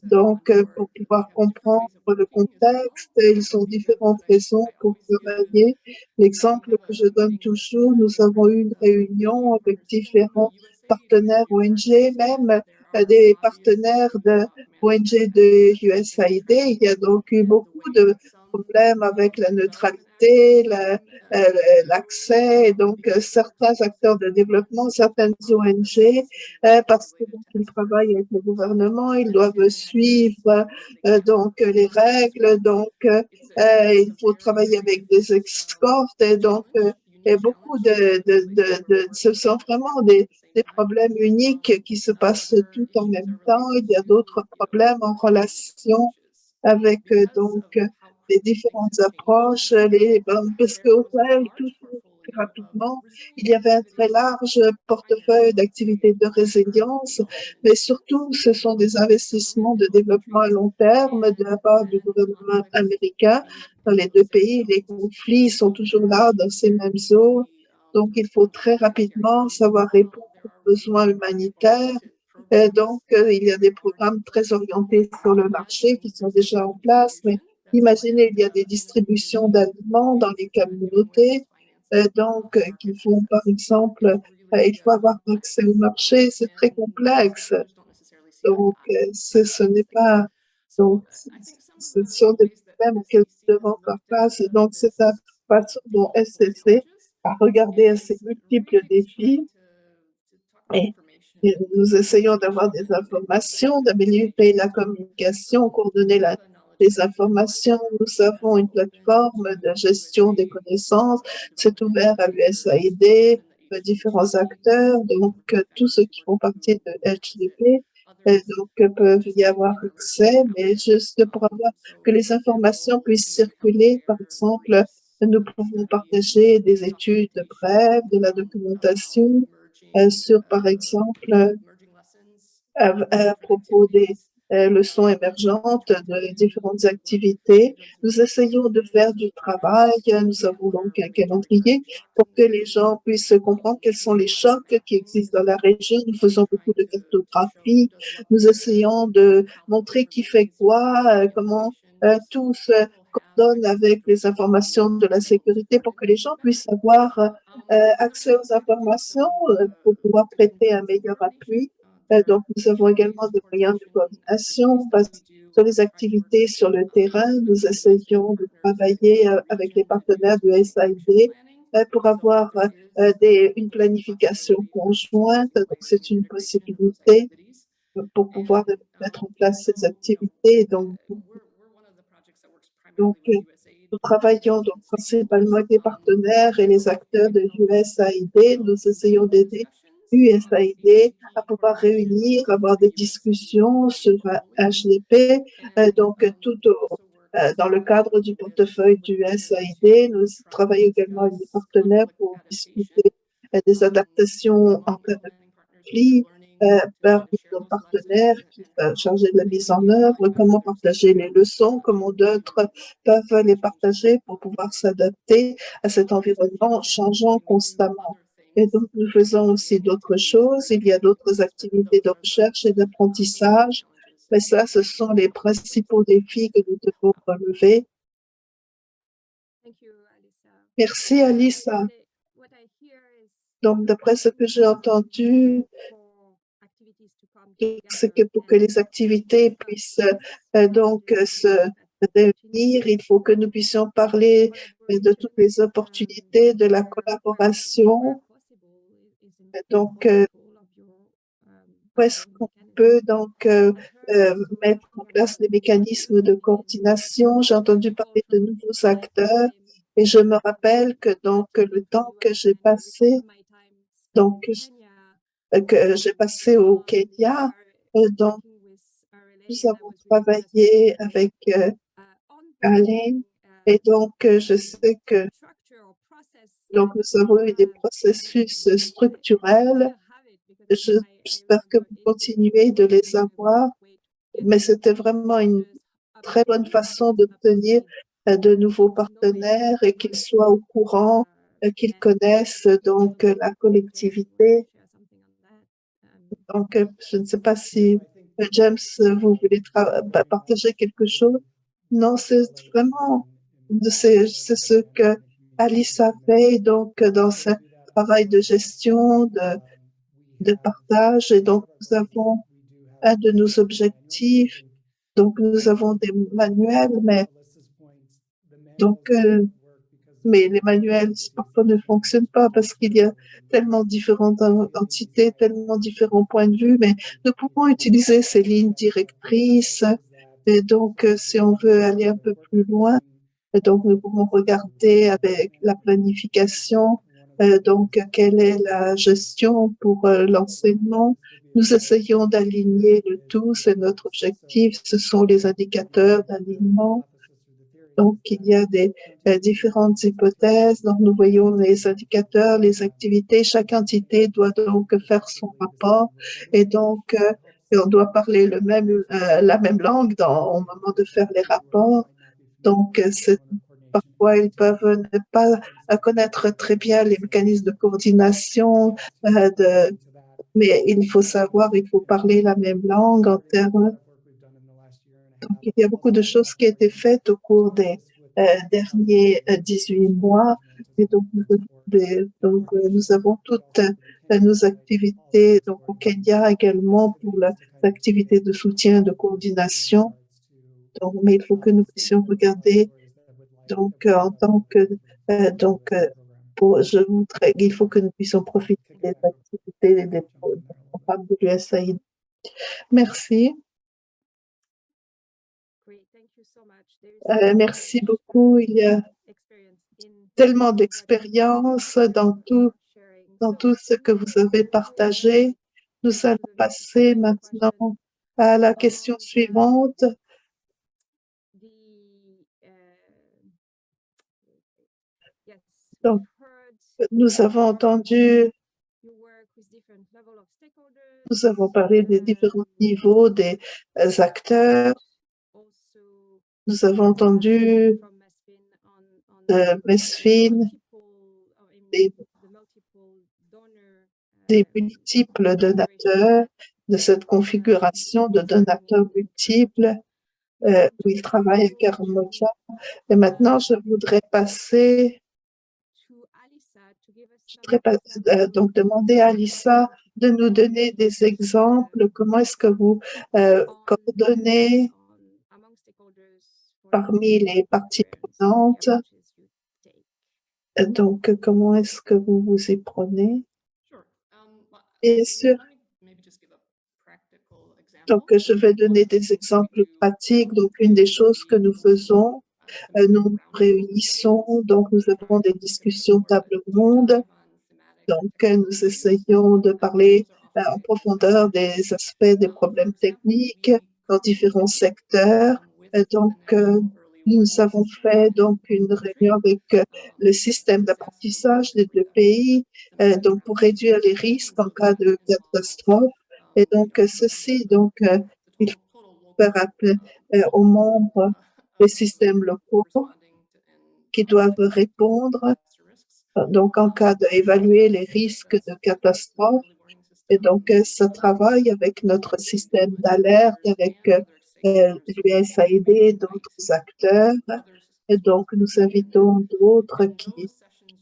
Donc, pour pouvoir comprendre le contexte, ils ont différentes raisons pour travailler. L'exemple que je donne toujours, nous avons eu une réunion avec différents partenaires ONG, même des partenaires de ONG de USAID. Il y a donc eu beaucoup de problèmes avec la neutralité, l'accès, et donc certains acteurs de développement, certaines ONG, parce que donc, ils travaillent avec le gouvernement, ils doivent suivre donc les règles, donc il faut travailler avec des escortes, et donc et beaucoup ce sont vraiment des problèmes uniques qui se passent tout en même temps. Il y a d'autres problèmes en relation avec donc les différentes approches, parce qu'au Sahel, tout très rapidement, il y avait un très large portefeuille d'activités de résilience, mais surtout, ce sont des investissements de développement à long terme de la part du gouvernement américain, dans les deux pays. Les conflits sont toujours là dans ces mêmes zones. Donc, il faut très rapidement savoir répondre aux besoins humanitaires. Donc, il y a des programmes très orientés sur le marché qui sont déjà en place, mais imaginez, il y a des distributions d'aliments dans les communautés, donc qu'il faut, par exemple, il faut avoir accès au marché, c'est très complexe. Donc, ce n'est pas, donc, ce sont des problèmes auxquels nous devons faire face. Et donc, c'est la façon dont SCC a regardé à ces multiples défis et nous essayons d'avoir des informations, d'améliorer la communication, coordonner les informations. Nous avons une plateforme de gestion des connaissances. C'est ouvert à l'USAID, différents acteurs, donc tous ceux qui font partie de HDP. Peuvent y avoir accès, mais juste pour avoir que les informations puissent circuler, par exemple, nous pouvons partager des études brèves, de la documentation, sur, par exemple, à propos des leçons émergentes de différentes activités. Nous essayons de faire du travail. Nous avons donc un calendrier pour que les gens puissent comprendre quels sont les chocs qui existent dans la région. Nous faisons beaucoup de cartographie. Nous essayons de montrer qui fait quoi, comment tout se coordonne avec les informations de la sécurité pour que les gens puissent avoir accès aux informations pour pouvoir prêter un meilleur appui. Donc, nous avons également des moyens de coordination sur les activités sur le terrain. Nous essayons de travailler avec les partenaires du SAID pour avoir une planification conjointe. Donc, c'est une possibilité pour pouvoir mettre en place ces activités. Donc, nous travaillons donc principalement avec les partenaires et les acteurs de l'USAID. Nous essayons d'aider l'USAID à pouvoir réunir, avoir des discussions sur HDP, dans le cadre du portefeuille du USAID. Nous travaillons également avec des partenaires pour discuter des adaptations en cas de conflit, parmi nos partenaires qui sont chargés de la mise en œuvre, comment partager les leçons, comment d'autres peuvent les partager pour pouvoir s'adapter à cet environnement changeant constamment. Et donc, nous faisons aussi d'autres choses. Il y a d'autres activités de recherche et d'apprentissage, mais ça, ce sont les principaux défis que nous devons relever. Merci, Alissa. Donc, d'après ce que j'ai entendu, c'est que pour que les activités puissent se réunir, il faut que nous puissions parler de toutes les opportunités de la collaboration. Donc, où est-ce qu'on peut mettre en place des mécanismes de coordination? J'ai entendu parler de nouveaux acteurs et je me rappelle que le temps que j'ai passé, au Kenya, donc nous avons travaillé avec Alain et donc je sais que nous avons eu des processus structurels. J'espère que vous continuez de les avoir, mais c'était vraiment une très bonne façon d'obtenir de nouveaux partenaires et qu'ils soient au courant, qu'ils connaissent la collectivité. Donc, je ne sais pas si James, vous voulez partager quelque chose. Non, c'est vraiment, c'est ce que Alice a fait dans ce travail de gestion, de partage. Et donc, nous avons un de nos objectifs. Donc, nous avons des manuels, mais les manuels parfois ne fonctionnent pas parce qu'il y a tellement différentes entités, tellement différents points de vue, mais nous pouvons utiliser ces lignes directrices. Et donc, si on veut aller un peu plus loin, donc nous pouvons regarder avec la planification, quelle est la gestion pour l'enseignement. Nous essayons d'aligner le tout, c'est notre objectif, ce sont les indicateurs d'alignement. Donc, il y a des différentes hypothèses. Donc, nous voyons les indicateurs, les activités. Chaque entité doit donc faire son rapport et on doit parler la même langue au moment de faire les rapports. Donc, parfois ils peuvent ne pas connaître très bien les mécanismes de coordination, mais il faut savoir, il faut parler la même langue en termes. Donc, il y a beaucoup de choses qui ont été faites au cours des derniers 18 mois. Et donc, nous avons toutes nos activités donc, au Kenya également pour les activités de soutien, de coordination. Donc, mais il faut que nous puissions regarder donc en tant que il faut que nous puissions profiter des activités des programmes de l'USAID. Merci. Merci beaucoup. Il y a tellement d'expérience dans tout ce que vous avez partagé. Nous allons passer maintenant à la question suivante. Donc, nous avons parlé des différents niveaux des acteurs. Nous avons entendu Mesfin des multiples donateurs, de cette configuration de donateurs multiples où il travaille à Karamoja. Et maintenant, je voudrais donc demander à Alissa de nous donner des exemples. Comment est-ce que vous coordonnez parmi les parties prenantes? Donc, comment est-ce que vous vous y prenez? Bien sûr. Donc, je vais donner des exemples pratiques. Donc, une des choses que nous faisons, nous nous réunissons, donc nous avons des discussions table ronde. Donc, nous essayons de parler en profondeur des aspects des problèmes techniques dans différents secteurs. Donc, nous avons fait donc une réunion avec le système d'apprentissage des deux pays, donc pour réduire les risques en cas de catastrophe. Et donc, il faut faire appel aux membres des systèmes locaux qui doivent répondre donc en cas d'évaluer les risques de catastrophe. Et donc, ça travaille avec notre système d'alerte, avec l'USAID et d'autres acteurs. Et donc, nous invitons d'autres qui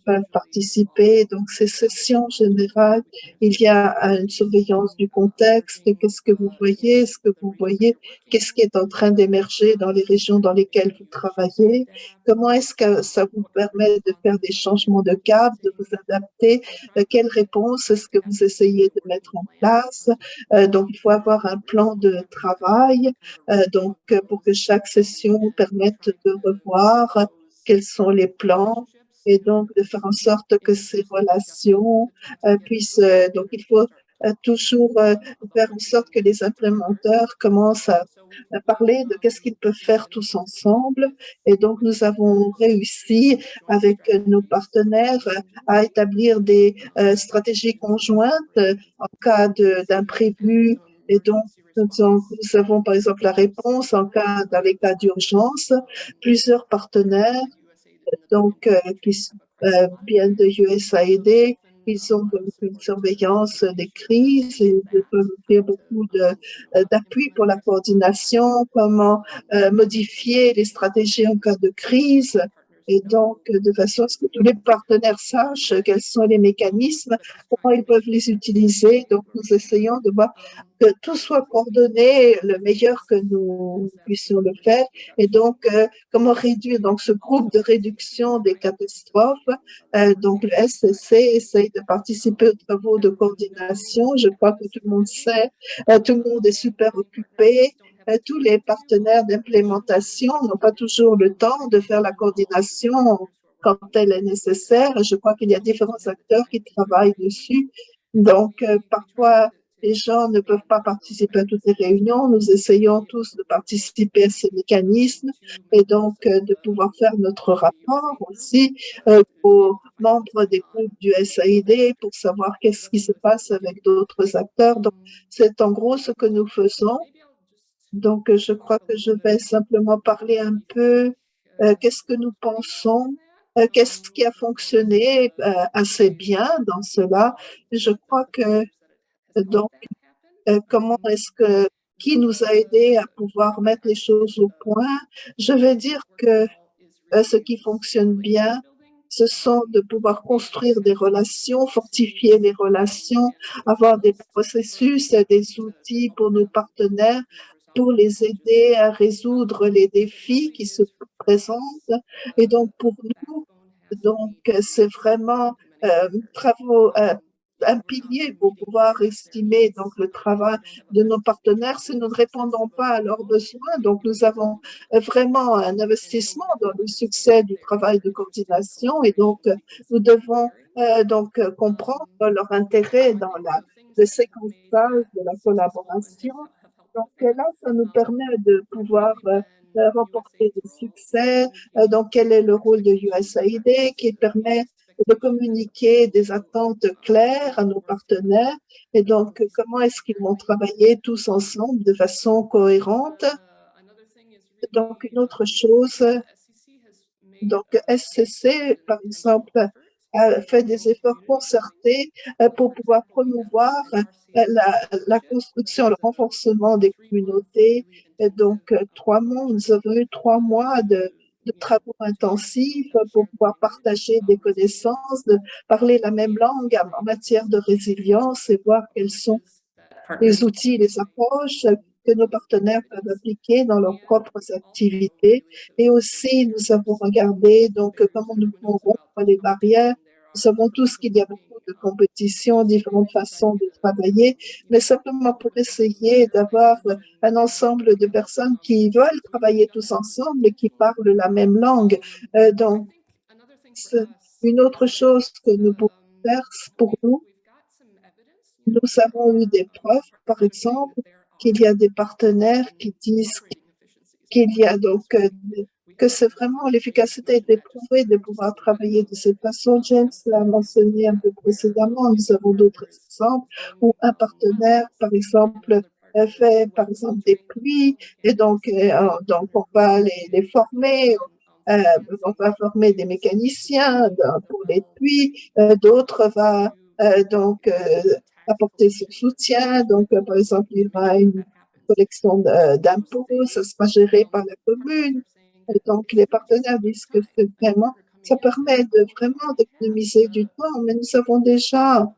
peuvent participer. Donc, ces sessions générales, il y a une surveillance du contexte. Qu'est-ce que vous voyez? Est-ce que vous voyez qu'est-ce qui est en train d'émerger dans les régions dans lesquelles vous travaillez? Comment est-ce que ça vous permet de faire des changements de cap, de vous adapter? Quelles réponses est-ce que vous essayez de mettre en place? Donc, il faut avoir un plan de travail pour que chaque session permette de revoir quels sont les plans et donc de faire en sorte que ces relations puissent. Donc, il faut toujours faire en sorte que les implémenteurs commencent à parler de qu'est-ce qu'ils peuvent faire tous ensemble. Et donc, nous avons réussi avec nos partenaires à établir des stratégies conjointes en cas d'imprévu. Et donc, nous avons par exemple la réponse dans les cas d'urgence. Plusieurs partenaires qui viennent de USAID. Ils ont donc une surveillance des crises et ils peuvent faire beaucoup d'appui pour la coordination, comment modifier les stratégies en cas de crise. Et donc, de façon à ce que tous les partenaires sachent quels sont les mécanismes, comment ils peuvent les utiliser. Donc, nous essayons de voir que tout soit coordonné le meilleur que nous puissions le faire. Et donc, comment réduire donc ce groupe de réduction des catastrophes. Donc, le SCC essaye de participer aux travaux de coordination. Je crois que tout le monde sait, tout le monde est super occupé. Tous les partenaires d'implémentation n'ont pas toujours le temps de faire la coordination quand elle est nécessaire. Je crois qu'il y a différents acteurs qui travaillent dessus. Donc, parfois, les gens ne peuvent pas participer à toutes les réunions. Nous essayons tous de participer à ces mécanismes et donc de pouvoir faire notre rapport aussi aux membres des groupes du SAID pour savoir qu'est-ce qui se passe avec d'autres acteurs. Donc, c'est en gros ce que nous faisons. Donc, je crois que je vais simplement parler un peu qu'est-ce que nous pensons, qu'est-ce qui a fonctionné assez bien dans cela. Je crois que donc, comment est-ce que qui nous a aidés à pouvoir mettre les choses au point? Je vais dire que ce qui fonctionne bien, ce sont de pouvoir construire des relations, fortifier les relations, avoir des processus, des outils pour nos partenaires, pour les aider à résoudre les défis qui se présentent. Et donc, pour nous, donc, c'est vraiment travaux, un pilier pour pouvoir estimer donc le travail de nos partenaires si nous ne répondons pas à leurs besoins. Donc, nous avons vraiment un investissement dans le succès du travail de coordination et donc nous devons comprendre leur intérêt dans le séquençage de la collaboration. Donc là, ça nous permet de pouvoir remporter des succès. Donc, quel est le rôle de USAID qui permet de communiquer des attentes claires à nos partenaires et donc comment est-ce qu'ils vont travailler tous ensemble de façon cohérente. Donc, une autre chose, donc SCC, par exemple, a fait des efforts concertés pour pouvoir promouvoir la construction, le renforcement des communautés. Et donc, 3 mois, nous avons eu 3 mois de travaux intensifs pour pouvoir partager des connaissances, de parler la même langue en matière de résilience et voir quels sont les outils, les approches que nos partenaires peuvent appliquer dans leurs propres activités. Et aussi, nous avons regardé donc comment nous pouvons rompre les barrières. Nous savons tous qu'il y a beaucoup de compétitions, différentes façons de travailler, mais simplement pour essayer d'avoir un ensemble de personnes qui veulent travailler tous ensemble et qui parlent la même langue. Donc, une autre chose que nous pouvons faire pour nous, nous avons eu des preuves, par exemple, qu'il y a des partenaires qui disent qu'il y a donc que c'est vraiment l'efficacité est éprouvée de pouvoir travailler de cette façon. James l'a mentionné un peu précédemment. Nous avons d'autres exemples où un partenaire, par exemple, fait par exemple des pluies et donc on va les former. On va former des mécaniciens pour les puits, d'autres va apporter son soutien. Donc, par exemple, il y aura une collection d'impôts, ça sera géré par la commune. Et donc, les partenaires disent que vraiment, ça permet de vraiment d'économiser du temps, mais nous avons déjà,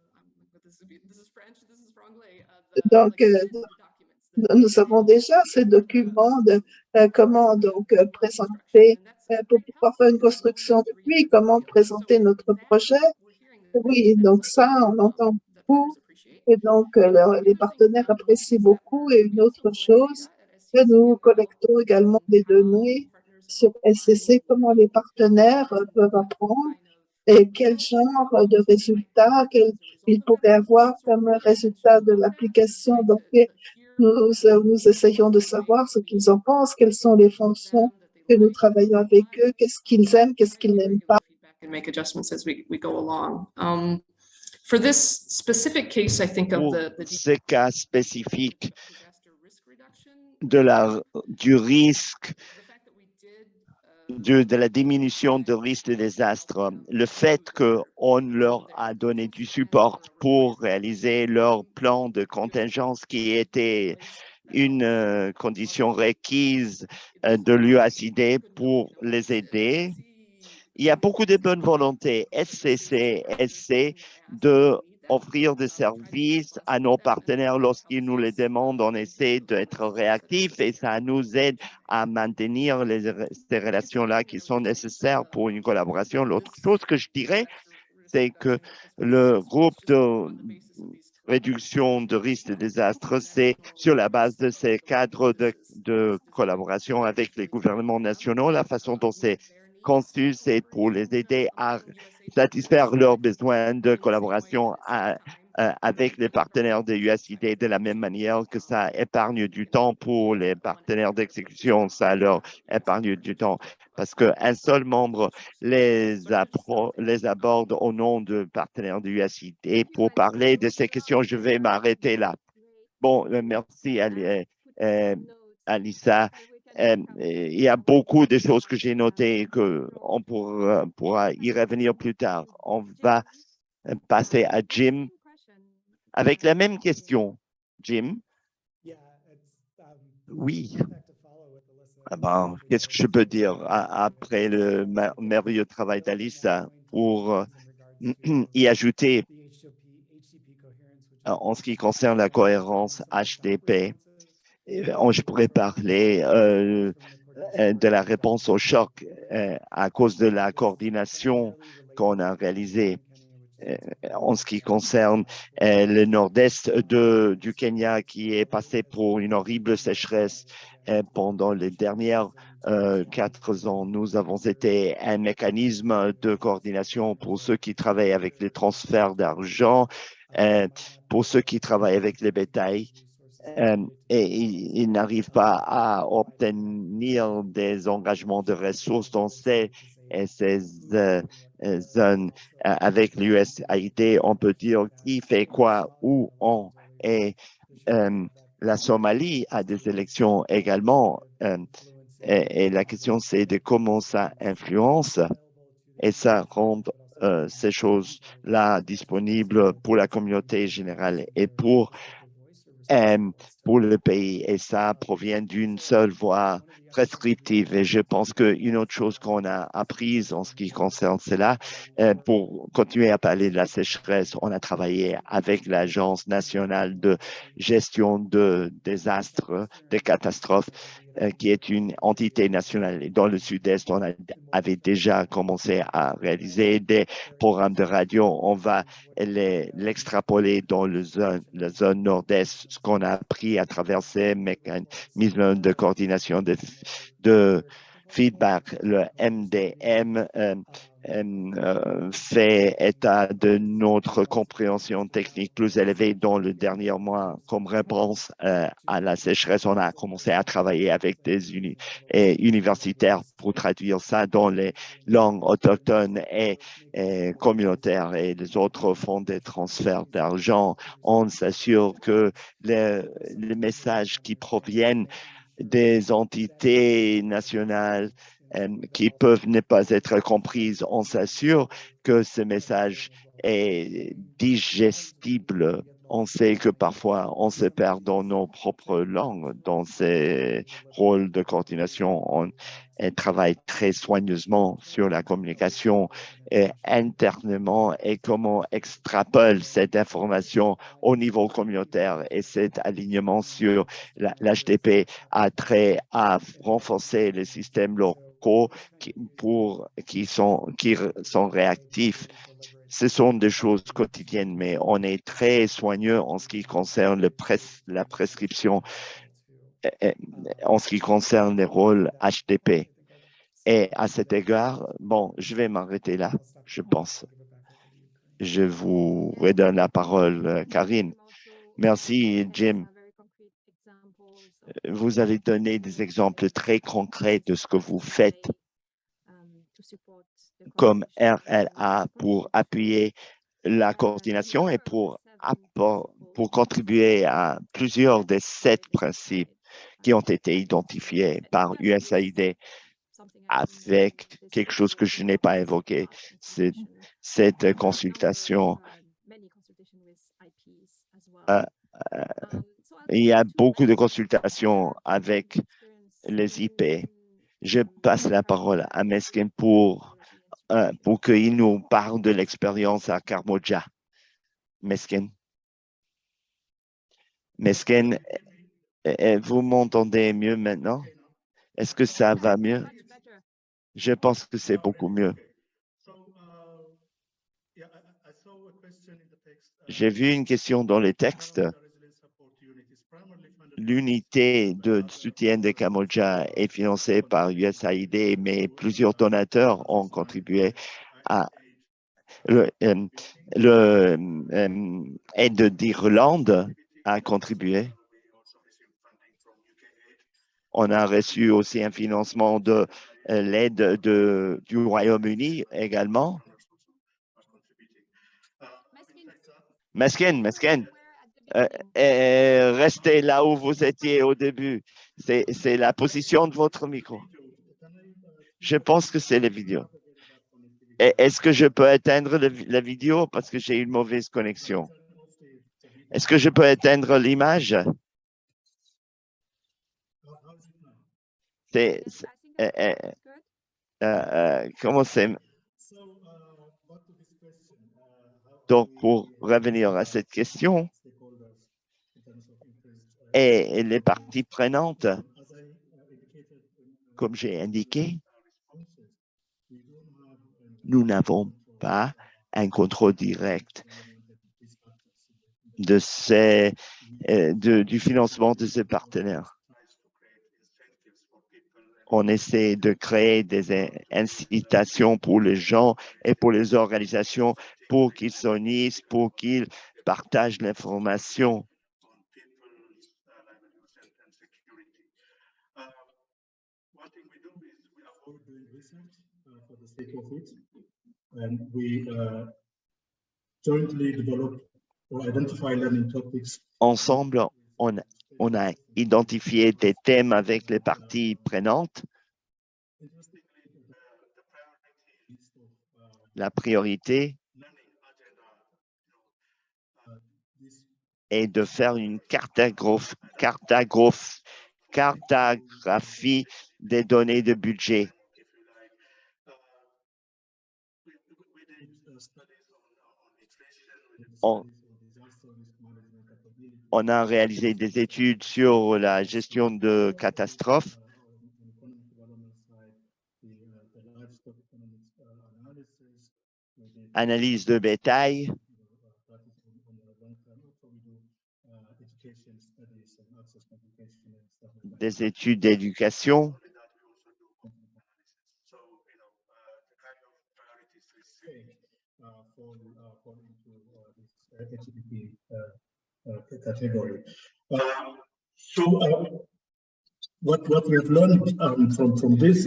donc, nous avons déjà ces documents de comment donc présenter pour pouvoir faire une construction de puits, comment présenter notre projet. Oui, donc ça, on entend beaucoup. Et donc, les partenaires apprécient beaucoup. Et une autre chose, que nous collectons également des données sur SCC, comment les partenaires peuvent apprendre et quel genre de résultats ils pourraient avoir comme résultat de l'application. Donc, nous essayons de savoir ce qu'ils en pensent, quelles sont les fonctions que nous travaillons avec eux, qu'est-ce qu'ils aiment, qu'est-ce qu'ils n'aiment pas. Make adjustments as we go along. For this specific case, I think of Pour ces cas spécifiques du risque, de la diminution de risque de désastre, le fait qu'on leur a donné du support pour réaliser leur plan de contingence qui était une condition requise de l'USAID pour les aider. Il y a beaucoup de bonne volonté SCC de offrir des services à nos partenaires lorsqu'ils nous les demandent. On essaie d'être réactifs et ça nous aide à maintenir ces relations-là qui sont nécessaires pour une collaboration. L'autre chose que je dirais, c'est que le groupe de réduction de risque de désastre, c'est sur la base de ces cadres de collaboration avec les gouvernements nationaux, la façon dont c'est conçu, c'est pour les aider à satisfaire leurs besoins de collaboration avec les partenaires de USAID de la même manière que ça épargne du temps pour les partenaires d'exécution, ça leur épargne du temps parce qu'un seul membre les aborde au nom de partenaires de USAID. Pour parler de ces questions, je vais m'arrêter là. Bon, merci Alissa. il y a beaucoup de choses que j'ai notées et qu'on pourra y revenir plus tard. On va passer à Jim avec la même question. Jim? Oui. Ah ben, qu'est-ce que je peux dire après le merveilleux travail d'Alissa pour y ajouter en ce qui concerne la cohérence HDP? Je pourrais parler de la réponse au choc à cause de la coordination qu'on a réalisée en ce qui concerne le nord-est du Kenya qui est passé pour une horrible sécheresse pendant les dernières 4 ans. Nous avons été un mécanisme de coordination pour ceux qui travaillent avec les transferts d'argent, pour ceux qui travaillent avec les bétails. Et ils n'arrivent pas à obtenir des engagements de ressources dans ces zones. Avec l'USAID, on peut dire qui fait quoi, où on. Et la Somalie a des élections également. Et la question, c'est de comment ça influence et ça rend ces choses-là disponibles pour la communauté générale et pour le pays. Et ça provient d'une seule voie prescriptive. Et je pense qu'une autre chose qu'on a apprise en ce qui concerne cela, pour continuer à parler de la sécheresse, on a travaillé avec l'Agence nationale de gestion de désastres, des catastrophes, qui est une entité nationale. Et dans le sud-est, avait déjà commencé à réaliser des programmes de radio. On va l'extrapoler dans la zone nord-est, ce qu'on a appris à travers ces mécanismes de coordination de feedback. Le MDM fait état de notre compréhension technique plus élevée dans le dernier mois. Comme réponse à la sécheresse, on a commencé à travailler avec des universitaires pour traduire ça dans les langues autochtones et communautaires, et les autres font des transferts d'argent. On s'assure que les messages qui proviennent des entités nationales qui peuvent ne pas être comprises, on s'assure que ce message est digestible. On sait que parfois on se perd dans nos propres langues, dans ces rôles de coordination. On travaille très soigneusement sur la communication internement et comment extrapole cette information au niveau communautaire. Et cet alignement sur l'HDP a trait à renforcer les systèmes locaux qui sont réactifs. Ce sont des choses quotidiennes, mais on est très soigneux en ce qui concerne la prescription, en ce qui concerne les rôles HDP. Et à cet égard, bon, je vais m'arrêter là, je pense. Je vous redonne la parole, Karine. Merci, Jim. Vous avez donné des exemples très concrets de ce que vous faites comme RLA pour appuyer la coordination et pour contribuer à plusieurs des 7 principes qui ont été identifiés par USAID avec quelque chose que je n'ai pas évoqué, c'est cette consultation. Il y a beaucoup de consultations avec les IP. Je passe la parole à Meskin pour qu'il nous parle de l'expérience à Karamoja. Meskin, vous m'entendez mieux maintenant? Est-ce que ça va mieux? Je pense que c'est beaucoup mieux. J'ai vu une question dans les textes. L'unité de soutien de Karamoja est financée par USAID, mais plusieurs donateurs ont contribué à l'aide d'Irlande a contribué. On a reçu aussi un financement de l'aide du Royaume-Uni également. Meskin, restez là où vous étiez au début. C'est la position de votre micro. Je pense que c'est la vidéo. Est-ce que je peux éteindre la vidéo parce que j'ai une mauvaise connexion? Est-ce que je peux éteindre l'image? C'est, comment c'est? Donc, pour revenir à cette question, et les parties prenantes, comme j'ai indiqué, nous n'avons pas un contrôle direct du financement de ces partenaires. On essaie de créer des incitations pour les gens et pour les organisations pour qu'ils s'unissent, pour qu'ils partagent l'information. Ensemble, on a identifié des thèmes avec les parties prenantes. La priorité est de faire une cartographie des données de budget. On a réalisé des études sur la gestion de catastrophes, analyse de bétail, des études d'éducation.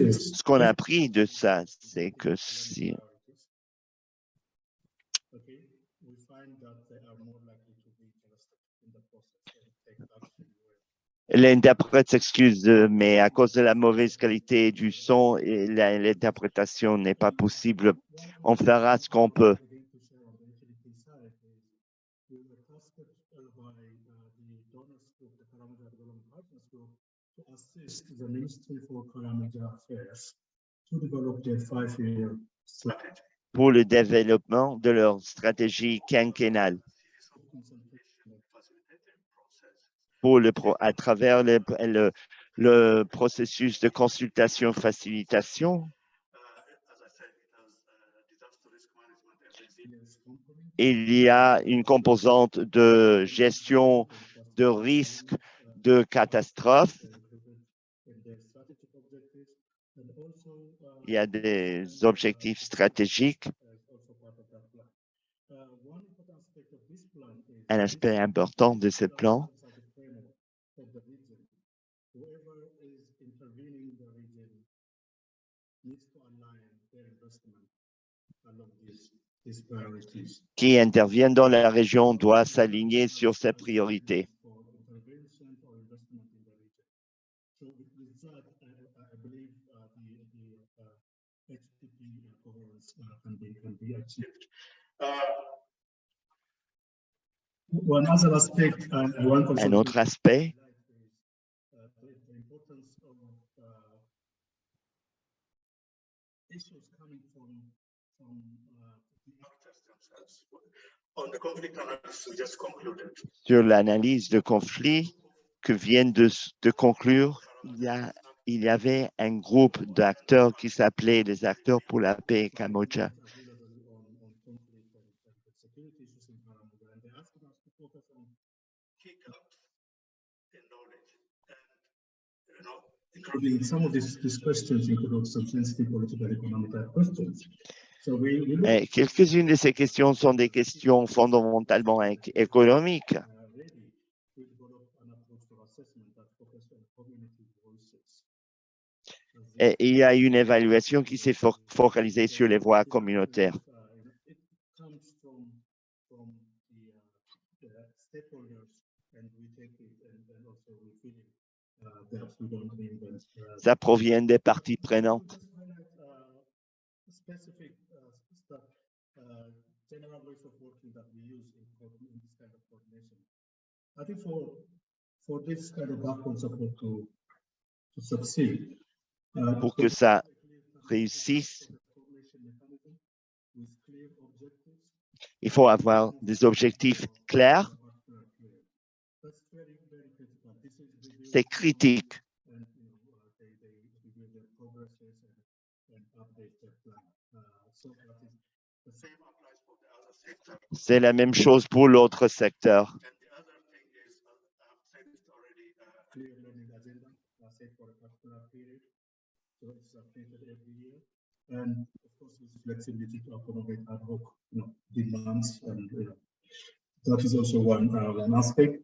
Ce qu'on a appris de ça, c'est que si l'interprète s'excuse, mais à cause de la mauvaise qualité du son, l'interprétation n'est pas possible. On fera ce qu'on peut. Pour le développement de leur stratégie quinquennale. À travers le processus de consultation-facilitation, il y a une composante de gestion de risque de catastrophe. Il y a des objectifs stratégiques. Un aspect important de ce plan, qui interviennent dans la région doit s'aligner sur ses priorités. Un autre aspect, sur l'analyse de conflit que viennent de conclure, il y avait un groupe d'acteurs qui s'appelait les acteurs pour la paix Kamboja. Quelques-unes de ces questions sont des questions fondamentalement économiques. Et il y a une évaluation qui s'est focalisée sur les voies communautaires. Perhaps we don't reinvent. Ça provient des parties prenantes. Specific stuff, general ways of working that we use in this kind of coordination. I think for this kind of backbone support to succeed, Pour que ça réussisse, il faut avoir des objectifs clairs. C'est critique. C'est la même chose pour l'autre secteur. And of course, this flexibility to accommodate ad hoc, demands, and that is also one aspect.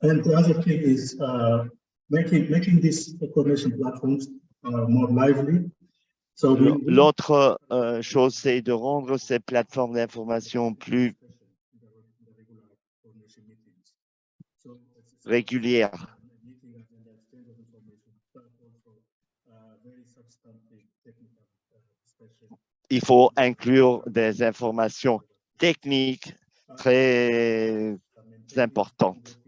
And the other thing is making these coordination platforms more lively. So l'autre chose, c'est de rendre ces plateformes d'information plus régulières. Il faut inclure des informations techniques très importantes.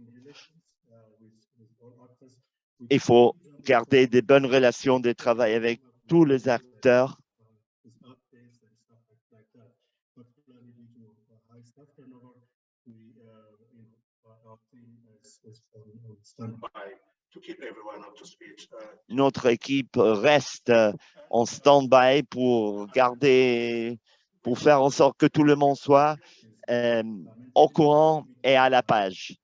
Il faut garder des bonnes relations de travail avec tous les acteurs. Notre équipe reste en stand-by pour faire en sorte que tout le monde soit au courant et à la page.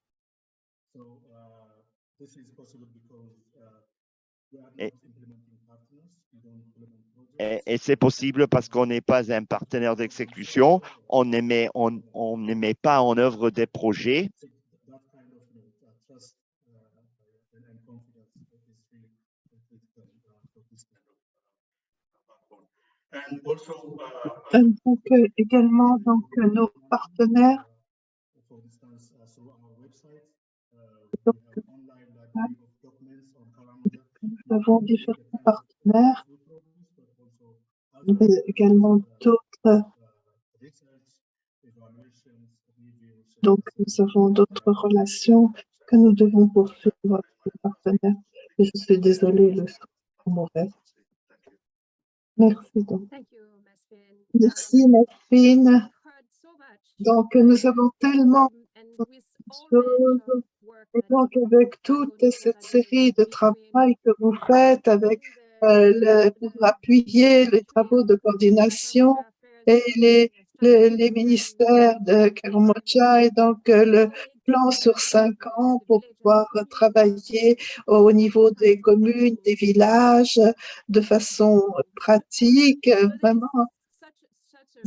Et c'est possible parce qu'on n'est pas un partenaire d'exécution, on ne met pas en œuvre des projets. Donc, également, nos partenaires. Donc, nous avons différents partenaires, mais également d'autres. Donc, nous avons d'autres relations que nous devons poursuivre avec les partenaires. Et je suis désolée, le son est mauvais. Merci donc. Merci, Masfine. Donc, nous avons tellement de choses. Et donc, avec toute cette série de travail que vous faites, pour appuyer les travaux de coordination et les ministères de Karamoja, et donc le plan sur 5 ans pour pouvoir travailler au niveau des communes, des villages, de façon pratique, vraiment.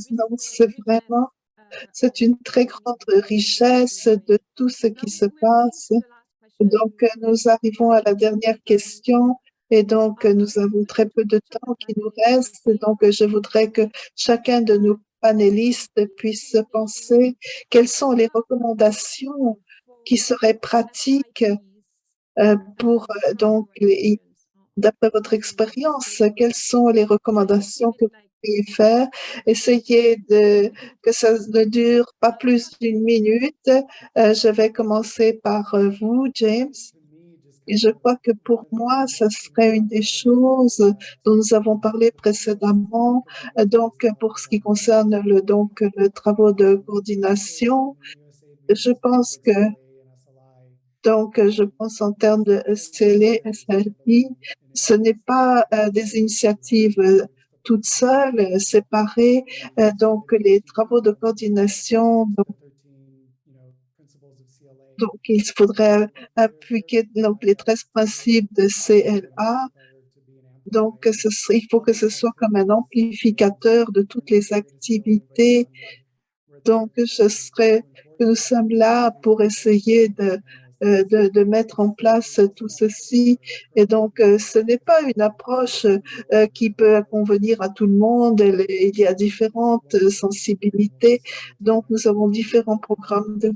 Donc, c'est une très grande richesse de tout ce qui se passe. Donc, nous arrivons à la dernière question et donc nous avons très peu de temps qui nous reste. Donc, je voudrais que chacun de nos panélistes puisse penser quelles sont les recommandations qui seraient pratiques pour, donc, d'après votre expérience, quelles sont les recommandations que vous pourriez faire? Essayez que ça ne dure pas plus d'1 minute. Je vais commencer par vous, James. Et je crois que pour moi, ça serait une des choses dont nous avons parlé précédemment. Donc, pour ce qui concerne le travaux de coordination, je pense en termes de SLA, SLI, ce n'est pas des initiatives toutes seules, séparées. Donc, les travaux de coordination, donc il faudrait appliquer les 13 principes de CLA. Donc, il faut que ce soit comme un amplificateur de toutes les activités. Donc, nous sommes là pour essayer de mettre en place tout ceci. Et donc, ce n'est pas une approche qui peut convenir à tout le monde. Il y a différentes sensibilités. Donc, nous avons différents programmes de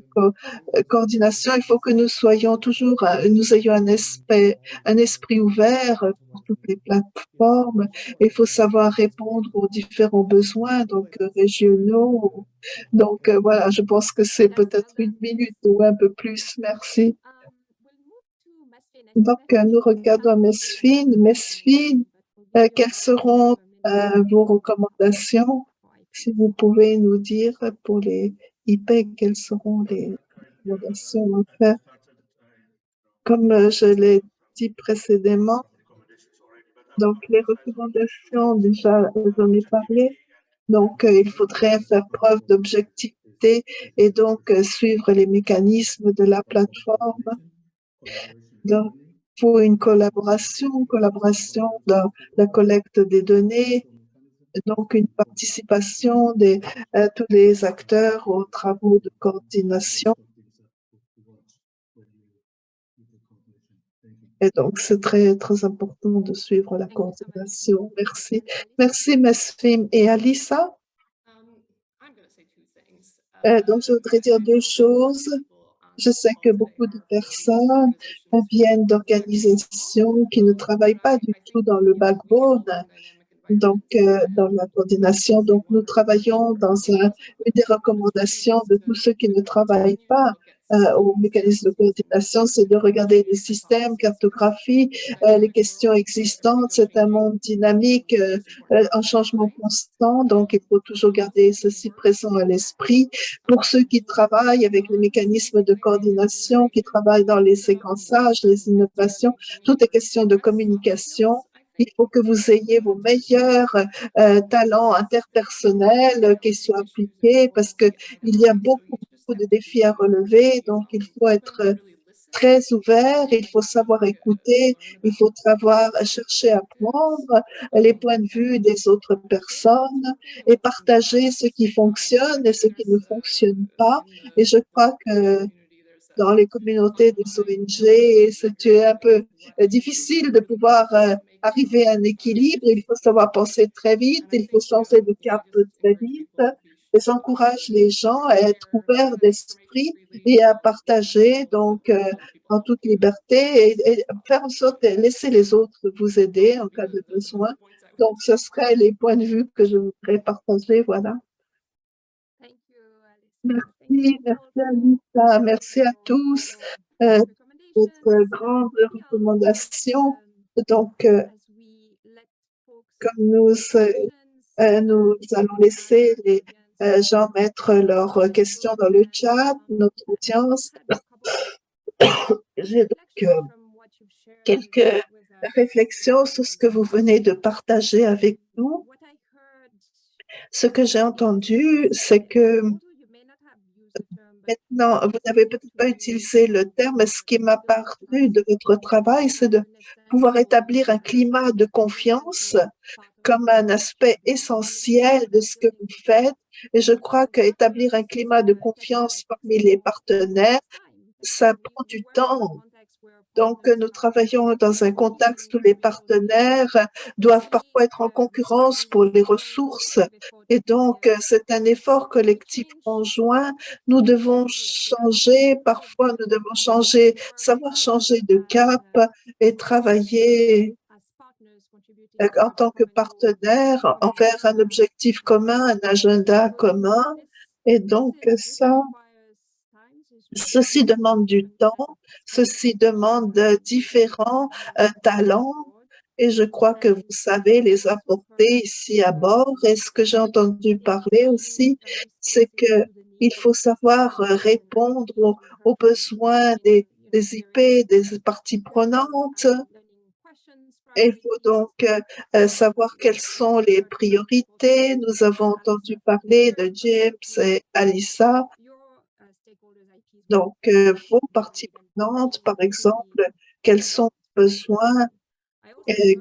coordination. Il faut que nous soyons toujours, nous ayons un esprit ouvert pour toutes les plateformes. Il faut savoir répondre aux différents besoins, donc régionaux. Donc, voilà, je pense que c'est peut-être 1 minute ou un peu plus. Merci. Donc, nous regardons Mesfin. Mesfin, quelles seront vos recommandations? Si vous pouvez nous dire pour les IPEC, quelles seront les recommandations à faire? Comme je l'ai dit précédemment, donc les recommandations, déjà, j'en ai parlé. Donc, il faudrait faire preuve d'objectivité et donc suivre les mécanismes de la plateforme. Donc, il faut une collaboration dans la collecte des données, donc une participation de tous les acteurs aux travaux de coordination. Et donc, c'est très, très important de suivre la coordination. Merci. Merci, Mesfim. Et Alissa? Donc, je voudrais dire 2 choses. Je sais que beaucoup de personnes viennent d'organisations qui ne travaillent pas du tout dans le backbone, donc dans la coordination. Donc, nous travaillons dans une des recommandations de tous ceux qui ne travaillent pas au mécanisme de coordination, c'est de regarder les systèmes, cartographie, les questions existantes. C'est un monde dynamique, en changement constant, donc il faut toujours garder ceci présent à l'esprit. Pour ceux qui travaillent avec les mécanismes de coordination, qui travaillent dans les séquençages, les innovations, toutes les questions de communication, il faut que vous ayez vos meilleurs talents interpersonnels qui soient appliqués parce que il y a beaucoup de défis à relever. Donc, il faut être très ouvert, il faut savoir écouter, il faut savoir chercher à prendre les points de vue des autres personnes et partager ce qui fonctionne et ce qui ne fonctionne pas. Et je crois que dans les communautés des ONG, c'est un peu difficile de pouvoir arriver à un équilibre. Il faut savoir penser très vite, il faut changer de cap très vite. Et j'encourage les gens à être ouverts d'esprit et à partager donc en toute liberté et faire en sorte de laisser les autres vous aider en cas de besoin. Donc, ce seraient les points de vue que je voudrais partager. Voilà. Merci, merci Anita, merci à tous pour votre grande recommandation. Donc, comme nous allons laisser les gens mettre leurs questions dans le chat, notre audience. J'ai donc quelques réflexions sur ce que vous venez de partager avec nous. Ce que j'ai entendu, c'est que maintenant, vous n'avez peut-être pas utilisé le terme, mais ce qui m'a paru de votre travail, c'est de pouvoir établir un climat de confiance comme un aspect essentiel de ce que vous faites. Et je crois qu'établir un climat de confiance parmi les partenaires, ça prend du temps. Donc, nous travaillons dans un contexte où les partenaires doivent parfois être en concurrence pour les ressources. Et donc, c'est un effort collectif conjoint. Nous devons changer, parfois nous devons changer, savoir changer de cap et travailler en tant que partenaire envers un objectif commun, un agenda commun. Et donc, ceci demande du temps, ceci demande différents talents et je crois que vous savez les apporter ici à bord. Et ce que j'ai entendu parler aussi, c'est que il faut savoir répondre aux besoins des IP, des parties prenantes. Et il faut donc savoir quelles sont les priorités. Nous avons entendu parler de James et Alissa. Donc, vos parties prenantes, par exemple, quels sont les besoins,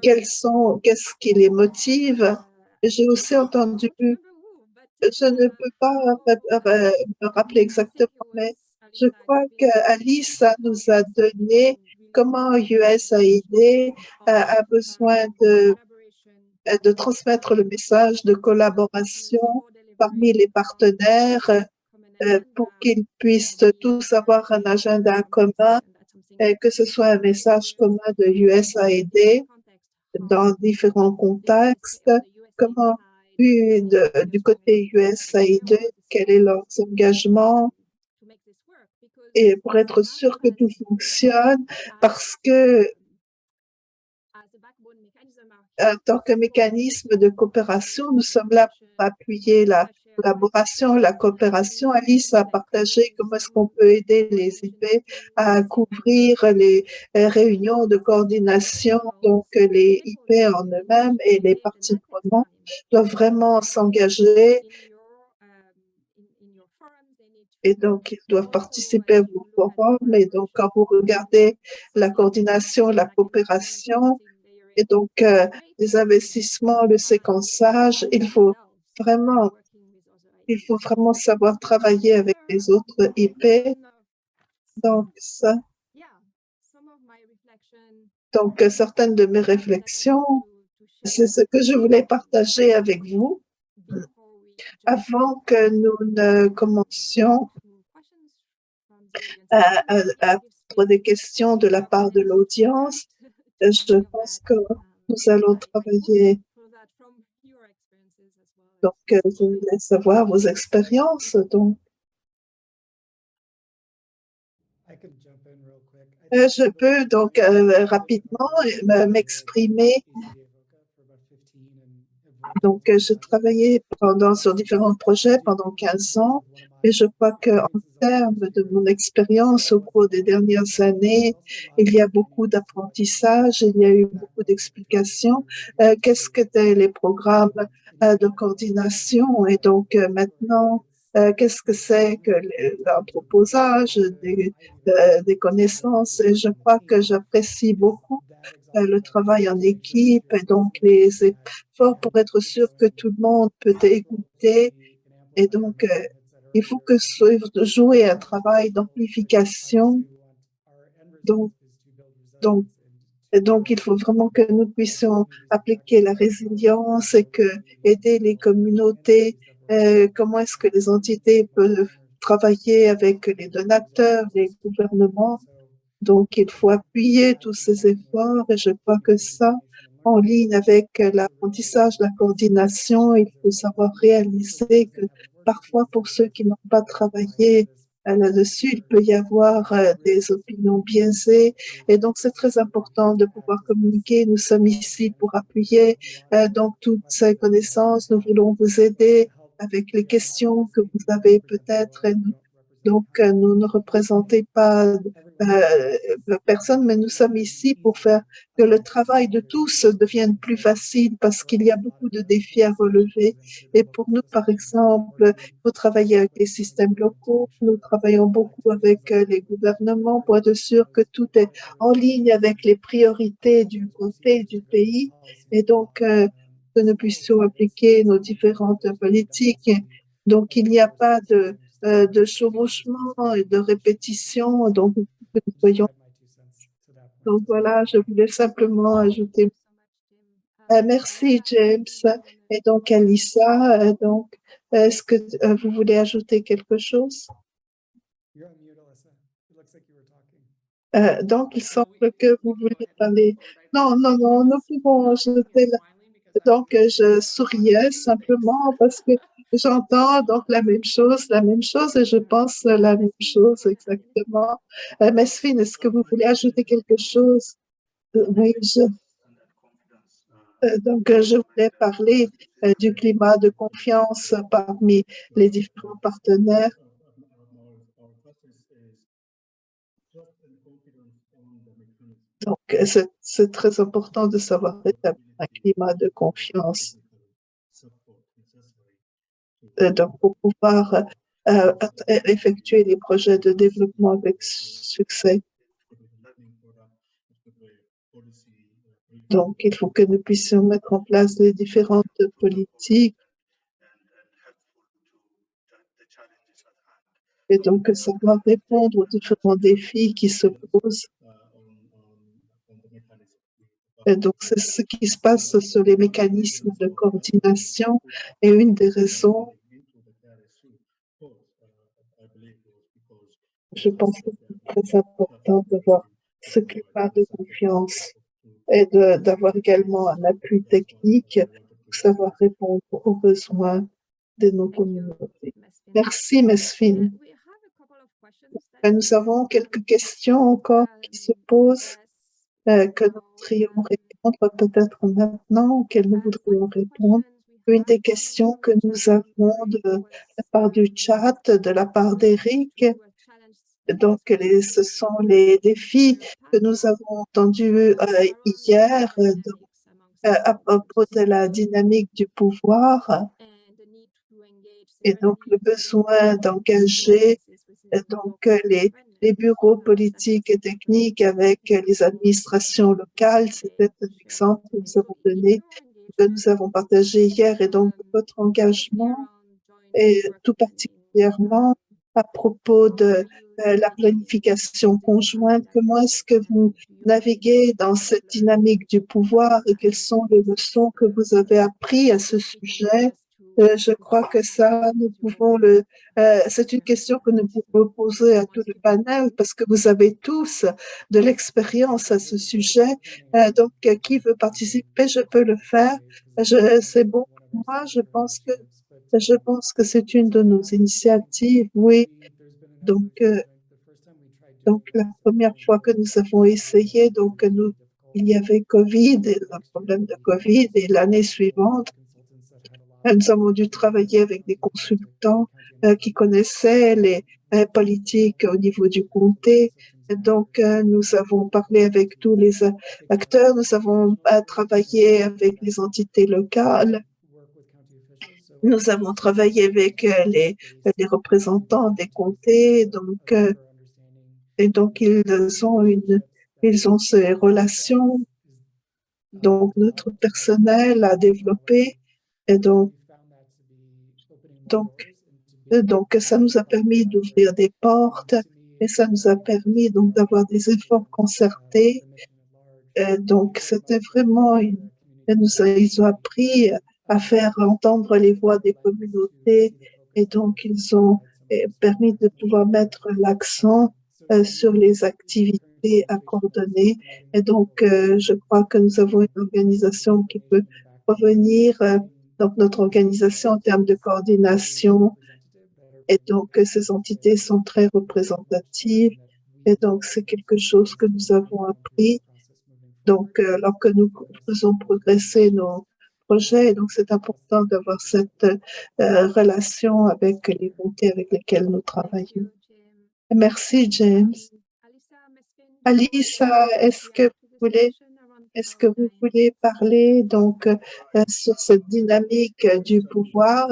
qu'est-ce qui les motive? J'ai aussi entendu, je ne peux pas me rappeler exactement, mais Je crois qu'Alice nous a donné comment USAID a besoin de transmettre le message de collaboration parmi les partenaires pour qu'ils puissent tous avoir un agenda commun et que ce soit un message commun de USAID dans différents contextes. Comment, du côté USAID, quel est leur engagement et pour être sûr que tout fonctionne parce que en tant que mécanisme de coopération, nous sommes là pour appuyer la collaboration, la coopération. Alice a partagé comment est-ce qu'on peut aider les IP à couvrir les réunions de coordination. Donc, les IP en eux-mêmes et les parties prenantes doivent vraiment s'engager et donc ils doivent participer à vos forums. Et donc, quand vous regardez la coordination, la coopération, et donc les investissements, le séquençage, vraiment, il faut vraiment savoir travailler avec les autres IP. Donc, certaines de mes réflexions, c'est ce que je voulais partager avec vous avant que nous ne commencions à prendre des questions de la part de l'audience. Je pense que nous allons travailler. Donc, je voulais savoir vos expériences. Donc, je peux donc rapidement m'exprimer. Donc, j'ai travaillé sur différents projets pendant 15 ans et je crois qu'en termes de mon expérience au cours des dernières années, il y a beaucoup d'apprentissage, il y a eu beaucoup d'explications. Qu'est-ce qu'étaient les programmes de coordination et donc maintenant, qu'est-ce que c'est que l'anthroposage des connaissances? Et je crois que j'apprécie beaucoup le travail en équipe et donc les efforts pour être sûr que tout le monde peut écouter. Et donc, il faut que jouer un travail d'amplification. Donc, donc, donc, il faut vraiment que nous puissions appliquer la résilience et que aider les communautés. Comment est-ce que les entités peuvent travailler avec les donateurs, les gouvernements? Donc, il faut appuyer tous ces efforts et je crois que ça, en ligne avec l'apprentissage, la coordination, il faut savoir réaliser que parfois, pour ceux qui n'ont pas travaillé là-dessus, il peut y avoir des opinions biaisées et donc c'est très important de pouvoir communiquer. Nous sommes ici pour appuyer donc toutes ces connaissances. Nous voulons vous aider avec les questions que vous avez peut-être. Donc, nous ne représentons pas personne, mais nous sommes ici pour faire que le travail de tous devienne plus facile parce qu'il y a beaucoup de défis à relever. Et pour nous, par exemple, il faut travailler avec les systèmes locaux. Nous travaillons beaucoup avec les gouvernements pour être sûr que tout est en ligne avec les priorités du comté, du pays. Et donc, que nous puissions appliquer nos différentes politiques. Donc, il n'y a pas de chevauchement et de répétition. Donc, que nous voyons. Donc, voilà, je voulais simplement ajouter. Merci, James. Et donc, Alissa, est-ce que vous voulez ajouter quelque chose? Donc, il semble que vous voulez parler. Non, non, non, nous pouvons ajouter. Donc, je souriais simplement parce que j'entends donc la même chose et je pense la même chose exactement. Mesfin, est-ce que vous voulez ajouter quelque chose? Oui, donc je voulais parler du climat de confiance parmi les différents partenaires. Donc, c'est très important de savoir établir un climat de confiance. Donc, pour pouvoir effectuer les projets de développement avec succès. Donc, il faut que nous puissions mettre en place les différentes politiques Et donc, savoir répondre aux différents défis qui se posent. Et donc, c'est ce qui se passe sur les mécanismes de coordination. Et une des raisons, je pense que c'est très important d'avoir ce climat de confiance et d'avoir également un appui technique pour savoir répondre aux besoins de nos communautés. Merci, Mesfin. Nous avons quelques questions encore qui se posent, que nous voudrions répondre peut-être maintenant, auxquelles nous voudrions répondre. Une des questions que nous avons de la part du chat, de la part d'Éric, donc ce sont les défis que nous avons entendus hier à propos de la dynamique du pouvoir et donc le besoin d'engager donc les bureaux politiques et techniques avec les administrations locales. C'était un exemple que nous avons donné, que nous avons partagé hier, et donc votre engagement et tout particulièrement à propos de la planification conjointe. Comment est-ce que vous naviguez dans cette dynamique du pouvoir et quelles sont les leçons que vous avez apprises à ce sujet? Je crois que ça, nous pouvons c'est une question que nous pouvons poser à tout le panel parce que vous avez tous de l'expérience à ce sujet. Donc, qui veut participer? Je peux le faire. C'est bon pour moi. Je pense que c'est une de nos initiatives, oui. Donc, la première fois que nous avons essayé, il y avait Covid, et le problème de Covid, et l'année suivante, nous avons dû travailler avec des consultants qui connaissaient les politiques au niveau du comté. Donc, nous avons parlé avec tous les acteurs, nous avons travaillé avec les entités locales. Nous avons travaillé avec les représentants des comtés, et donc ils ont ces relations. Donc notre personnel a développé, et donc ça nous a permis d'ouvrir des portes, et ça nous a permis donc d'avoir des efforts concertés. Donc c'était vraiment ils ont appris à faire entendre les voix des communautés, et donc ils ont permis de pouvoir mettre l'accent sur les activités à coordonner. Et donc, je crois que nous avons une organisation qui peut revenir, donc notre organisation en termes de coordination, et donc ces entités sont très représentatives, et donc c'est quelque chose que nous avons appris. Donc, alors que nous faisons progresser nos projets, donc c'est important d'avoir cette relation avec les comtés avec lesquels nous travaillons. Merci, James. Alissa, est-ce que vous voulez parler donc sur cette dynamique du pouvoir?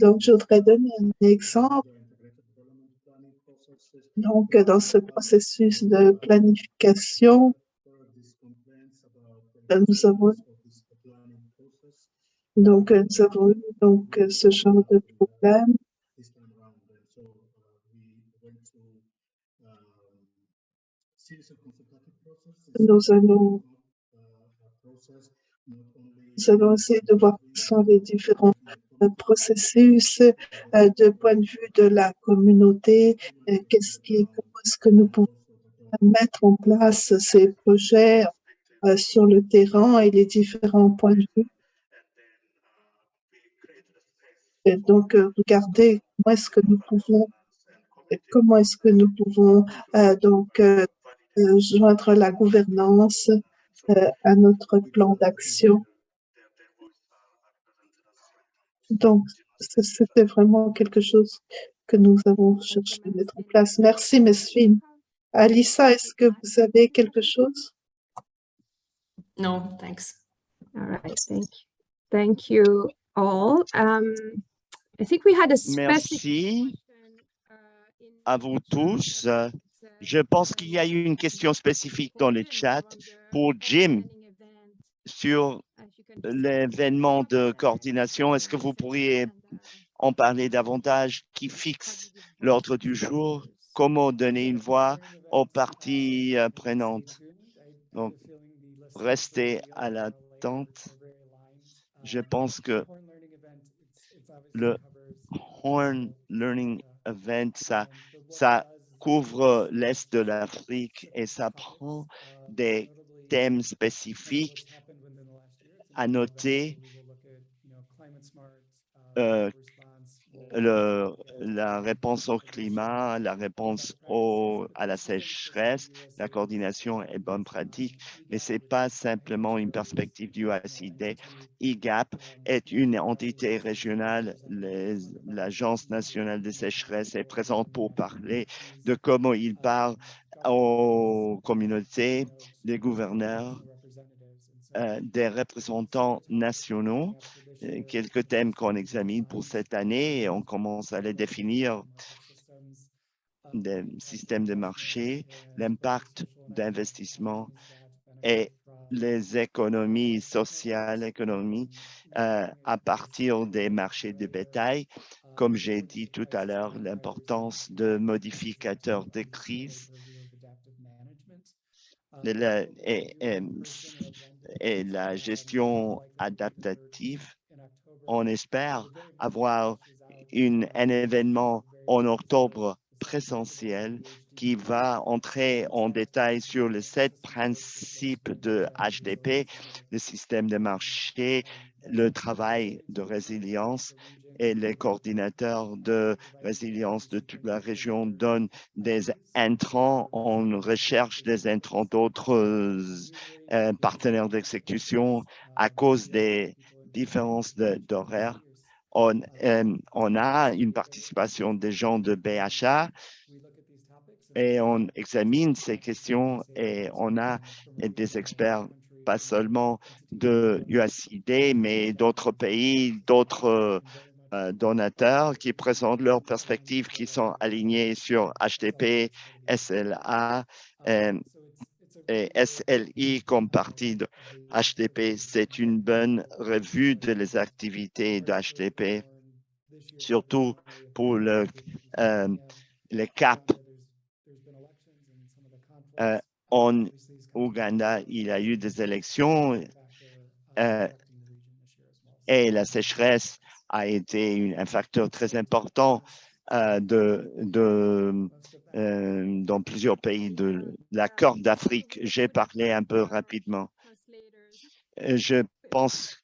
Donc je voudrais donner un exemple. Donc dans ce processus de planification, nous avons eu ce genre de problème. Nous allons essayer de voir quels sont les différents processus de point de vue de la communauté. Comment est-ce que nous pouvons mettre en place ces projets sur le terrain et les différents points de vue. Et donc, regarder comment est-ce que nous pouvons joindre la gouvernance à notre plan d'action. Donc, c'était vraiment quelque chose que nous avons cherché à mettre en place. Merci, Mesfin. Alissa, est-ce que vous avez quelque chose? No, thanks. All right, thank you all. I think we had a Merci à vous tous. Je pense qu'il y a eu une question spécifique dans le chat pour Jim sur l'événement de coordination. Est-ce que vous pourriez en parler davantage, qui fixe l'ordre du jour, comment donner une voix aux parties prenantes. Donc, restez à l'attente. Je pense que le Horn Learning Event, ça couvre l'Est de l'Afrique et ça prend des thèmes spécifiques à noter. La réponse au climat, la réponse à la sécheresse, la coordination et bonne pratique, mais ce n'est pas simplement une perspective du USAID. IGAP est une entité régionale. L'Agence nationale de sécheresse est présente pour parler de comment il parle aux communautés, des gouverneurs, des représentants nationaux, quelques thèmes qu'on examine pour cette année et on commence à les définir, des systèmes de marché, l'impact d'investissement et les économies sociales, à partir des marchés de bétail. Comme j'ai dit tout à l'heure, l'importance de modificateurs de crise et la gestion adaptative. On espère avoir un événement en octobre présentiel qui va entrer en détail sur les 7 principes de HDP, le système de marché, le travail de résilience et les coordinateurs de résilience de toute la région donnent des intrants. On recherche des intrants d'autres partenaires d'exécution à cause des différences d'horaire. On a une participation des gens de BHA et on examine ces questions et on a des experts, pas seulement de USAID, mais d'autres pays, d'autres donateurs qui présentent leurs perspectives qui sont alignées sur HDP, SLA et SLI comme partie de HDP. C'est une bonne revue de les activités de HDP, surtout pour les CAP. En Ouganda, il y a eu des élections et la sécheresse a été un facteur très important dans plusieurs pays de la Corne d'Afrique. J'ai parlé un peu rapidement. Je pense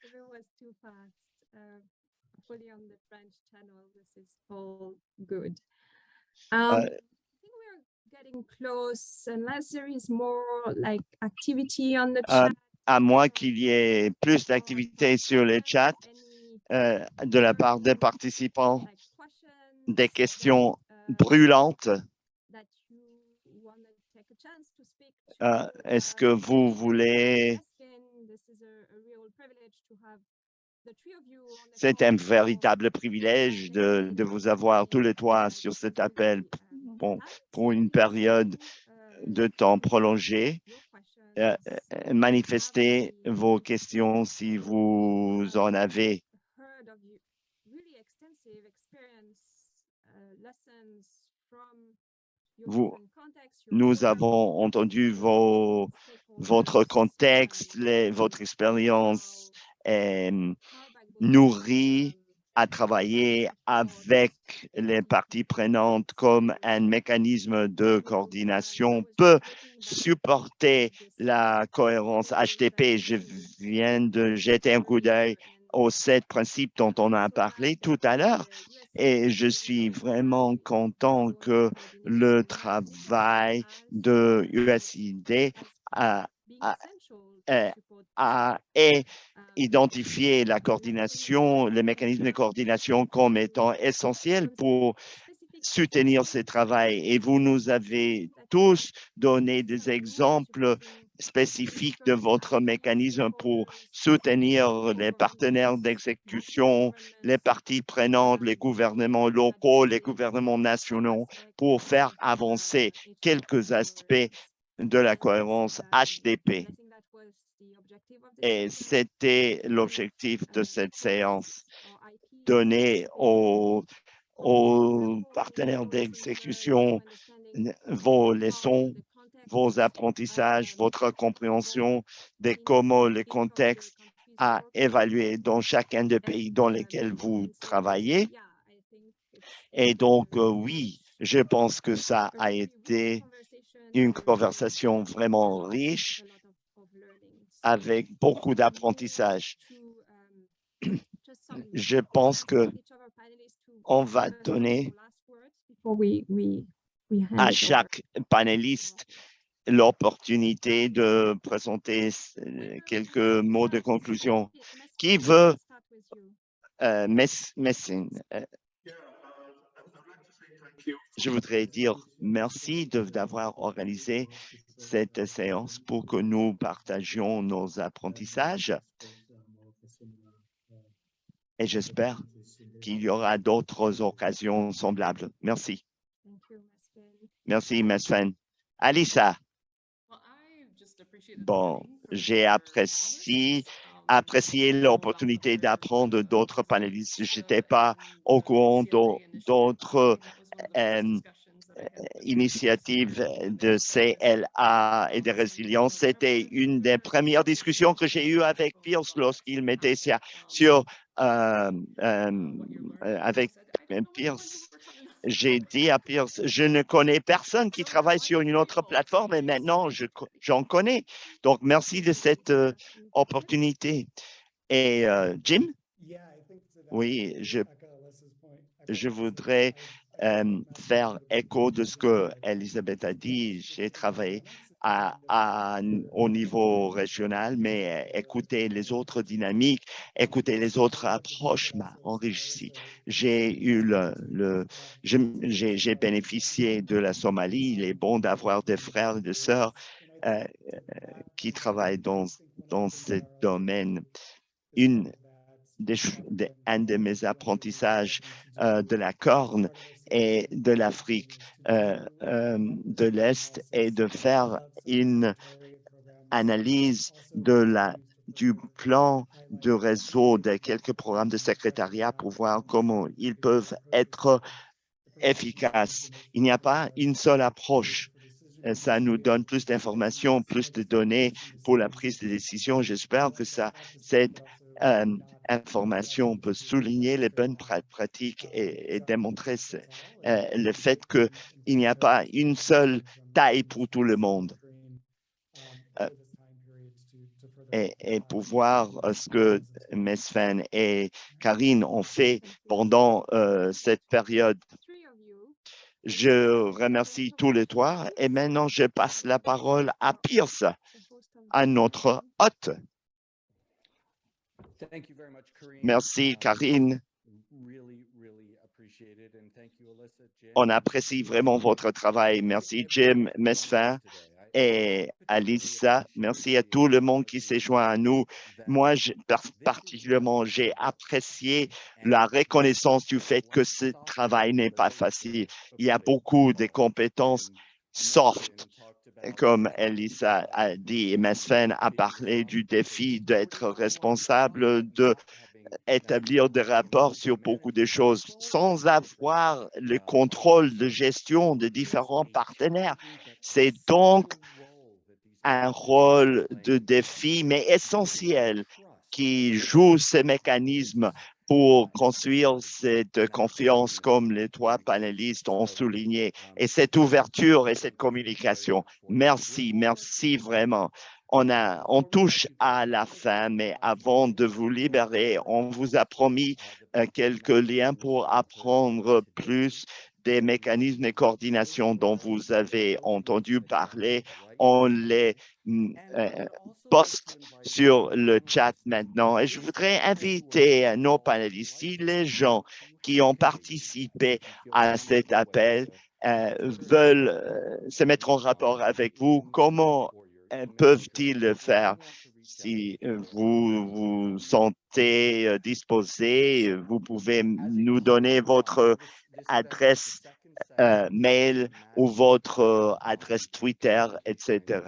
à moins qu'il y ait plus d'activités sur le chat de la part des participants, des questions brûlantes. Est-ce que vous voulez... C'est un véritable privilège de vous avoir tous les trois sur cet appel pour une période de temps prolongée. Manifestez vos questions si vous en avez. Nous avons entendu votre contexte, votre expérience nourrie à travailler avec les parties prenantes comme un mécanisme de coordination peut supporter la cohérence HDP. Je viens de jeter un coup d'œil aux 7 principes dont on a parlé tout à l'heure et je suis vraiment content que le travail de USAID ait identifié la coordination, les mécanismes de coordination comme étant essentiels pour soutenir ce travail. Et vous nous avez tous donné des exemples spécifiques de votre mécanisme pour soutenir les partenaires d'exécution, les parties prenantes, les gouvernements locaux, les gouvernements nationaux, pour faire avancer quelques aspects de la cohérence HDP. Et c'était l'objectif de cette séance donner aux partenaires d'exécution vos leçons, vos apprentissages, votre compréhension de comment le contexte a évalué dans chacun des pays dans lesquels vous travaillez. Et donc, oui, je pense que ça a été une conversation vraiment riche avec beaucoup d'apprentissage. Je pense que on va donner à chaque panéliste l'opportunité de présenter quelques mots de conclusion. Qui veut, Messing? Je voudrais dire merci d'avoir organisé cette séance pour que nous partagions nos apprentissages. Et j'espère qu'il y aura d'autres occasions semblables. Merci. Merci, Mesfen. Alissa. Bon, j'ai apprécié l'opportunité d'apprendre d'autres panélistes. Je n'étais pas au courant d'autres initiatives de CLA et de résilience. C'était une des premières discussions que j'ai eues avec Pierce lorsqu'il m'était sur avec Pierce. J'ai dit à Pierce, je ne connais personne qui travaille sur une autre plateforme et maintenant j'en connais. Donc, merci de cette opportunité. Et Jim? Oui, je voudrais faire écho de ce que Elisabeth a dit. J'ai travaillé au niveau régional, mais écouter les autres dynamiques, écouter les autres approches m'a enrichi. J'ai bénéficié de la Somalie. Il est bon d'avoir des frères et des sœurs qui travaillent dans ce domaine. Un de mes apprentissages de la Corne et de l'Afrique de l'Est est de faire une analyse du plan de réseau de quelques programmes de secrétariat pour voir comment ils peuvent être efficaces. Il n'y a pas une seule approche. Ça nous donne plus d'informations, plus de données pour la prise de décision. J'espère que cette information peut souligner les bonnes pratiques et démontrer le fait qu'il n'y a pas une seule taille pour tout le monde. Et pour voir ce que Mesfen et Karine ont fait pendant cette période. Je remercie tous les trois et maintenant je passe la parole à Pierce, à notre hôte. Merci Karine. On apprécie vraiment votre travail. Merci Jim, Mesfen et Alissa. Merci à tout le monde qui s'est joint à nous. Moi, particulièrement, j'ai apprécié la reconnaissance du fait que ce travail n'est pas facile. Il y a beaucoup de compétences soft, comme Elissa a dit, et Mesfen a parlé du défi d'être responsable, d'établir des rapports sur beaucoup de choses sans avoir le contrôle de gestion de différents partenaires. C'est donc un rôle de défi, mais essentiel, qui joue ces mécanismes pour construire cette confiance comme les trois panélistes ont souligné, et cette ouverture et cette communication. Merci, merci vraiment. On touche à la fin, mais avant de vous libérer, on vous a promis quelques liens pour apprendre plus des mécanismes de coordination dont vous avez entendu parler. On les poste sur le chat maintenant. Et je voudrais inviter nos panélistes, si les gens qui ont participé à cet appel veulent se mettre en rapport avec vous, comment peuvent-ils le faire? Si vous vous sentez disposé, vous pouvez nous donner votre adresse mail ou votre adresse Twitter, etc.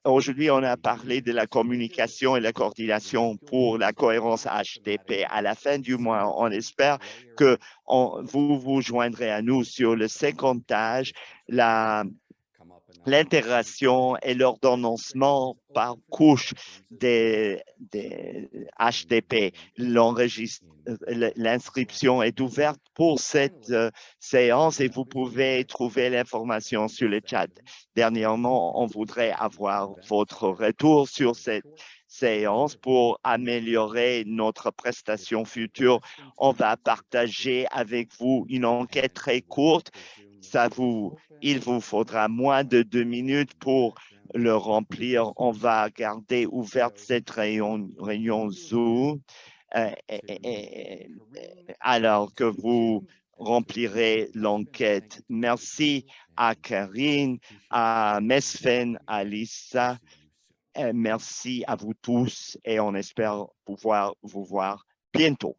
Aujourd'hui, on a parlé de la communication et la coordination pour la cohérence HDP. À la fin du mois, on espère que vous vous joindrez à nous sur le séquentage, l'intégration et l'ordonnancement par couche des HDP. L'inscription est ouverte pour cette séance et vous pouvez trouver l'information sur le chat. Dernièrement, on voudrait avoir votre retour sur cette séance pour améliorer notre prestation future. On va partager avec vous une enquête très courte. Il vous faudra moins de 2 minutes pour le remplir. On va garder ouverte cette réunion Zoom alors que vous remplirez l'enquête. Merci à Karine, à Mesfen, à Lisa. Merci à vous tous et on espère pouvoir vous voir bientôt.